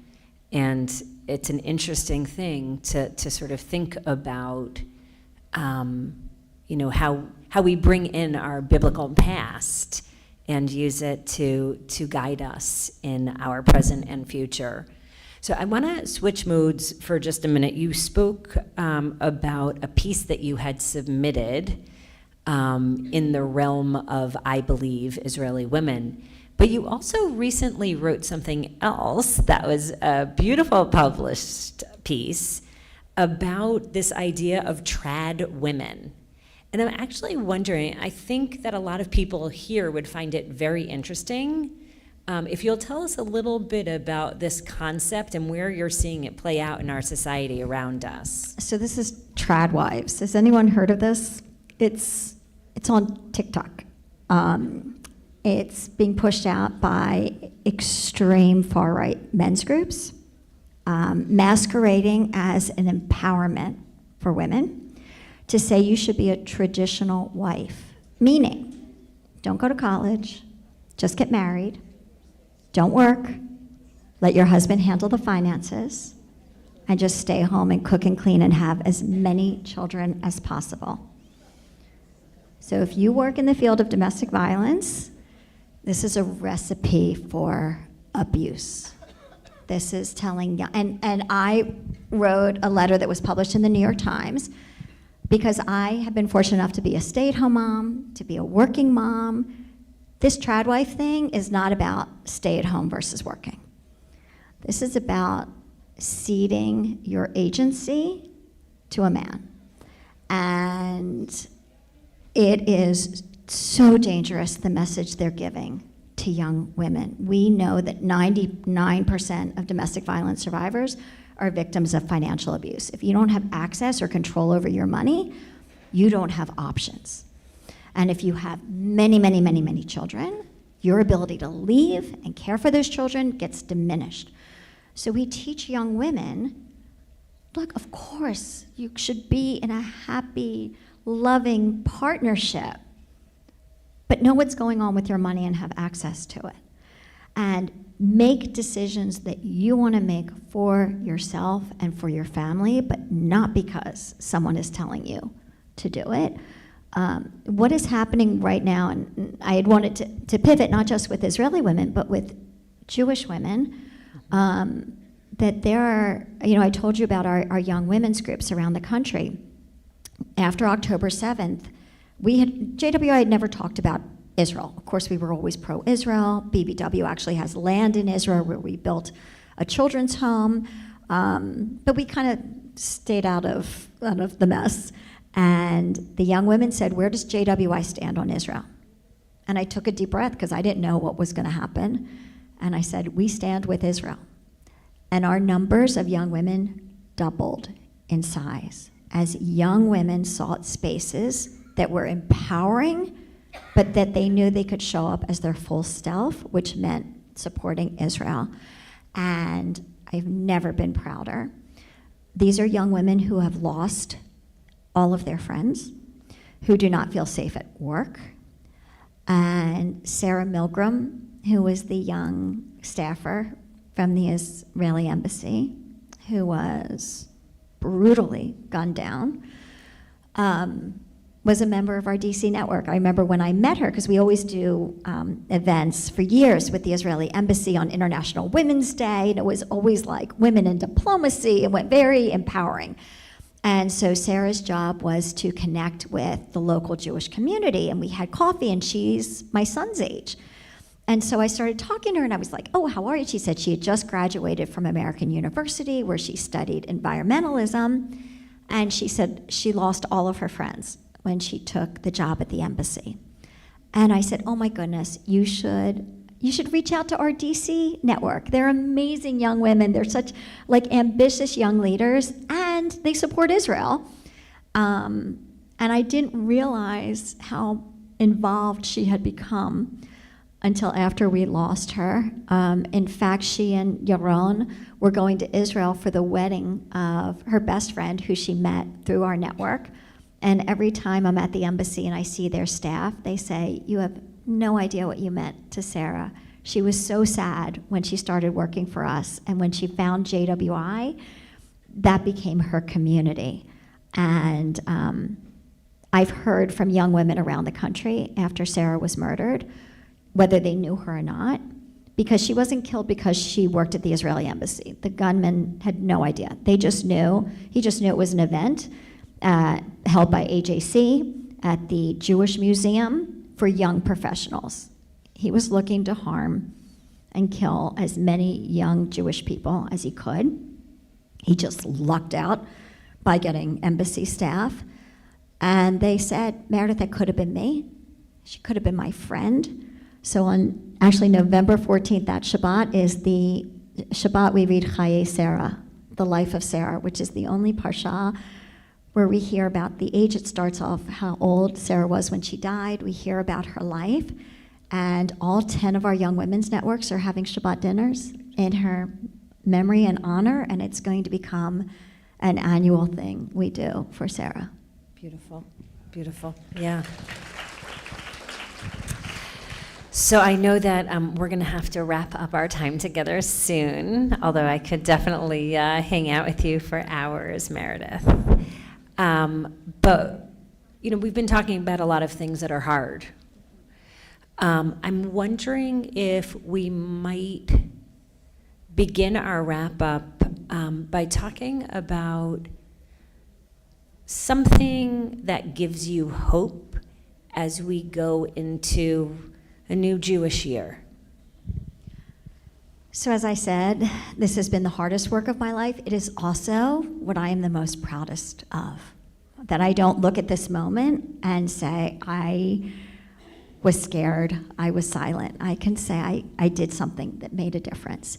And it's an interesting thing to sort of think about, how we bring in our biblical past and use it to guide us in our present and future. So I want to switch modes for just a minute. You spoke about a piece that you had submitted in the realm of, I believe, Israeli women. But you also recently wrote something else that was a beautiful published piece about this idea of trad women. And I'm actually wondering, I think that a lot of people here would find it very interesting. If you'll tell us a little bit about this concept and where you're seeing it play out in our society around us. So this is Trad Wives. Has anyone heard of this? It's on TikTok. It's being pushed out by extreme far-right men's groups, masquerading as an empowerment for women to say you should be a traditional wife, meaning don't go to college, just get married, don't work, let your husband handle the finances, and just stay home and cook and clean and have as many children as possible. So if you work in the field of domestic violence, this is a recipe for abuse. This is telling, and I wrote a letter that was published in the New York Times because I have been fortunate enough to be a stay-at-home mom, to be a working mom. This trad wife thing is not about stay-at-home versus working. This is about ceding your agency to a man. And it is so dangerous, the message they're giving to young women. We know that 99% of domestic violence survivors are victims of financial abuse. If you don't have access or control over your money, you don't have options. And if you have many, many, many, many children, your ability to leave and care for those children gets diminished. So we teach young women, look, of course, you should be in a happy, loving partnership, but know what's going on with your money and have access to it. And make decisions that you want to make for yourself and for your family, but not because someone is telling you to do it. What is happening right now, and I had wanted to pivot not just with Israeli women, but with Jewish women, that there are, I told you about our young women's groups around the country. After October 7th, JWI had never talked about Israel. Of course, we were always pro-Israel. BBW actually has land in Israel where we built a children's home, but we kind of stayed out of the mess. And the young women said, where does JWI stand on Israel? And I took a deep breath because I didn't know what was going to happen. And I said, we stand with Israel. And our numbers of young women doubled in size as young women sought spaces that were empowering, but that they knew they could show up as their full self, which meant supporting Israel. And I've never been prouder. These are young women who have lost all of their friends, who do not feel safe at work. And Sarah Milgram, who was the young staffer from the Israeli embassy, who was brutally gunned down, was a member of our DC network. I remember when I met her, because we always do events for years with the Israeli embassy on International Women's Day, and it was always like women in diplomacy, and went very empowering. And so Sarah's job was to connect with the local Jewish community, and we had coffee, and she's my son's age. And so I started talking to her, and I was like, oh, how are you? She said she had just graduated from American University, where she studied environmentalism, and she said she lost all of her friends when she took the job at the embassy. And I said, oh my goodness, you should reach out to our DC network. They're amazing young women. They're such ambitious young leaders, and they support Israel. And I didn't realize how involved she had become until after we lost her. In fact, she and Yaron were going to Israel for the wedding of her best friend, who she met through our network. And every time I'm at the embassy and I see their staff, they say, you have no idea what you meant to Sarah. She was so sad when she started working for us, and when she found JWI, that became her community. And I've heard from young women around the country after Sarah was murdered, whether they knew her or not, because she wasn't killed because she worked at the Israeli embassy. The gunman had no idea. He just knew it was an event held by AJC at the Jewish Museum for young professionals. He was looking to harm and kill as many young Jewish people as he could. He just lucked out by getting embassy staff. And they said, Meredith, that could have been me. She could have been my friend. So on actually November 14th, that Shabbat, is the Shabbat we read Chaye Sarah, the life of Sarah, which is the only parsha where we hear about the age. It starts off how old Sarah was when she died. We hear about her life. And all 10 of our Young Women's Networks are having Shabbat dinners in her memory and honor, and it's going to become an annual thing we do for Sarah. Beautiful, beautiful, yeah. So I know that we're going to have to wrap up our time together soon, although I could definitely hang out with you for hours, Meredith. But, you know, we've been talking about a lot of things that are hard. I'm wondering if we might begin our wrap-up by talking about something that gives you hope as we go into a new Jewish year. So as I said, this has been the hardest work of my life. It is also what I am the most proudest of. That I don't look at this moment and say, I was scared, I was silent. I can say I did something that made a difference.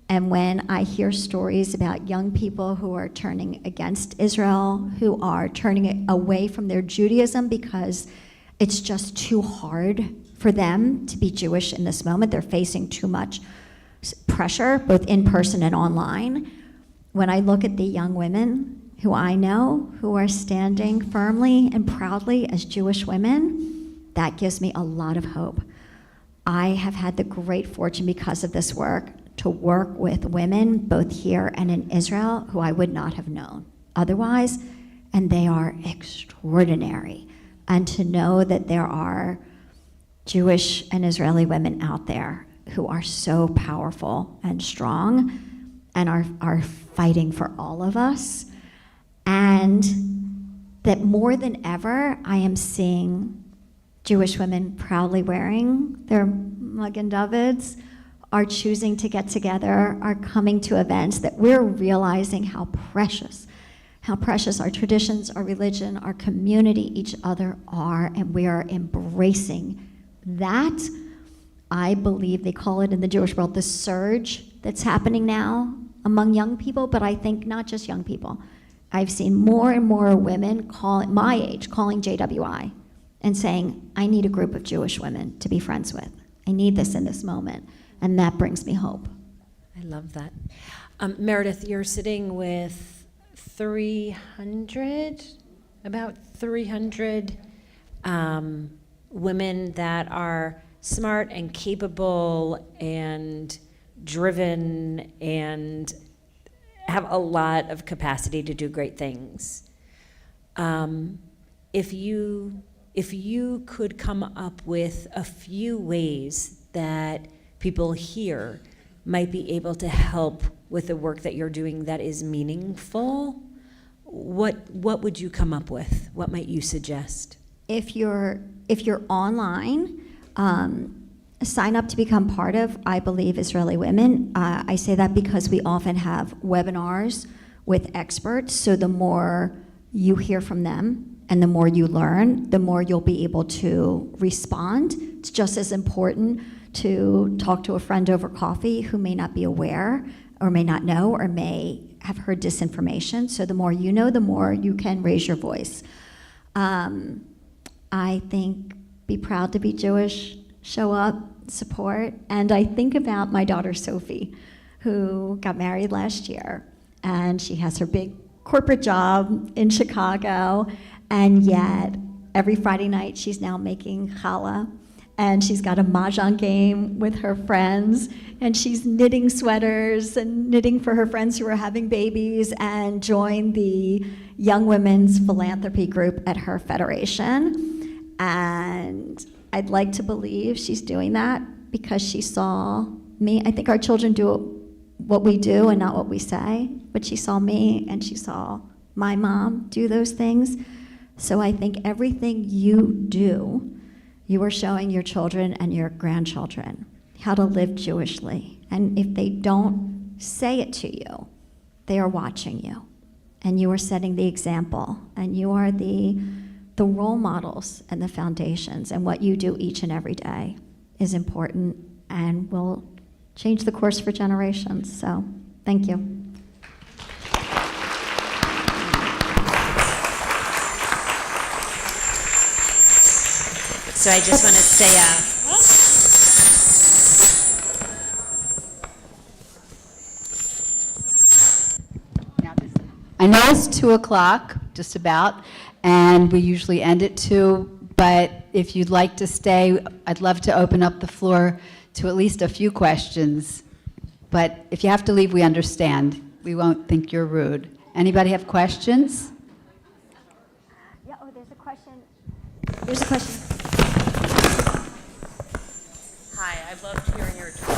And when I hear stories about young people who are turning against Israel, who are turning away from their Judaism because it's just too hard for them to be Jewish in this moment, they're facing too much pressure, both in person and online. When I look at the young women who I know who are standing firmly and proudly as Jewish women, that gives me a lot of hope. I have had the great fortune because of this work to work with women both here and in Israel who I would not have known otherwise, and they are extraordinary. And to know that there are Jewish and Israeli women out there who are so powerful and strong and are fighting for all of us, and that more than ever I am seeing Jewish women proudly wearing their Magen Davids, are choosing to get together, are coming to events, that we're realizing how precious our traditions, our religion, our community, each other are, and we are embracing that. I believe they call it in the Jewish world the surge that's happening now among young people, but I think not just young people. I've seen more and more women my age calling JWI and saying, I need a group of Jewish women to be friends with. I need this in this moment. And that brings me hope. I love that. Meredith, you're sitting with about 300 women that are smart and capable and driven and have a lot of capacity to do great things. If you could come up with a few ways that people here might be able to help with the work that you're doing that is meaningful, what would you come up with? What might you suggest? If you're online, sign up to become part of, I believe, Israeli Women. I say that because we often have webinars with experts, so the more you hear from them and the more you learn, the more you'll be able to respond. It's just as important to talk to a friend over coffee who may not be aware or may not know or may have heard disinformation. So the more you know, the more you can raise your voice. I think be proud to be Jewish, show up, support. And I think about my daughter Sophie, who got married last year, and she has her big corporate job in Chicago, and yet every Friday night she's now making challah and she's got a mahjong game with her friends, and she's knitting sweaters and knitting for her friends who are having babies, and joined the Young Women's Philanthropy Group at her federation. And I'd like to believe she's doing that because she saw me. I think our children do what we do and not what we say, but she saw me and she saw my mom do those things. So I think everything you do, you are showing your children and your grandchildren how to live Jewishly. And if they don't say it to you, they are watching you. And you are setting the example. And you are the role models and the foundations. And what you do each and every day is important and will change the course for generations. So thank you. So I just want to say, I know it's 2:00, just about, and we usually end at 2, but if you'd like to stay, I'd love to open up the floor to at least a few questions. But if you have to leave, we understand. We won't think you're rude. Anybody have questions? Yeah, oh, there's a question. There's a question. hi, I loved hearing your talk.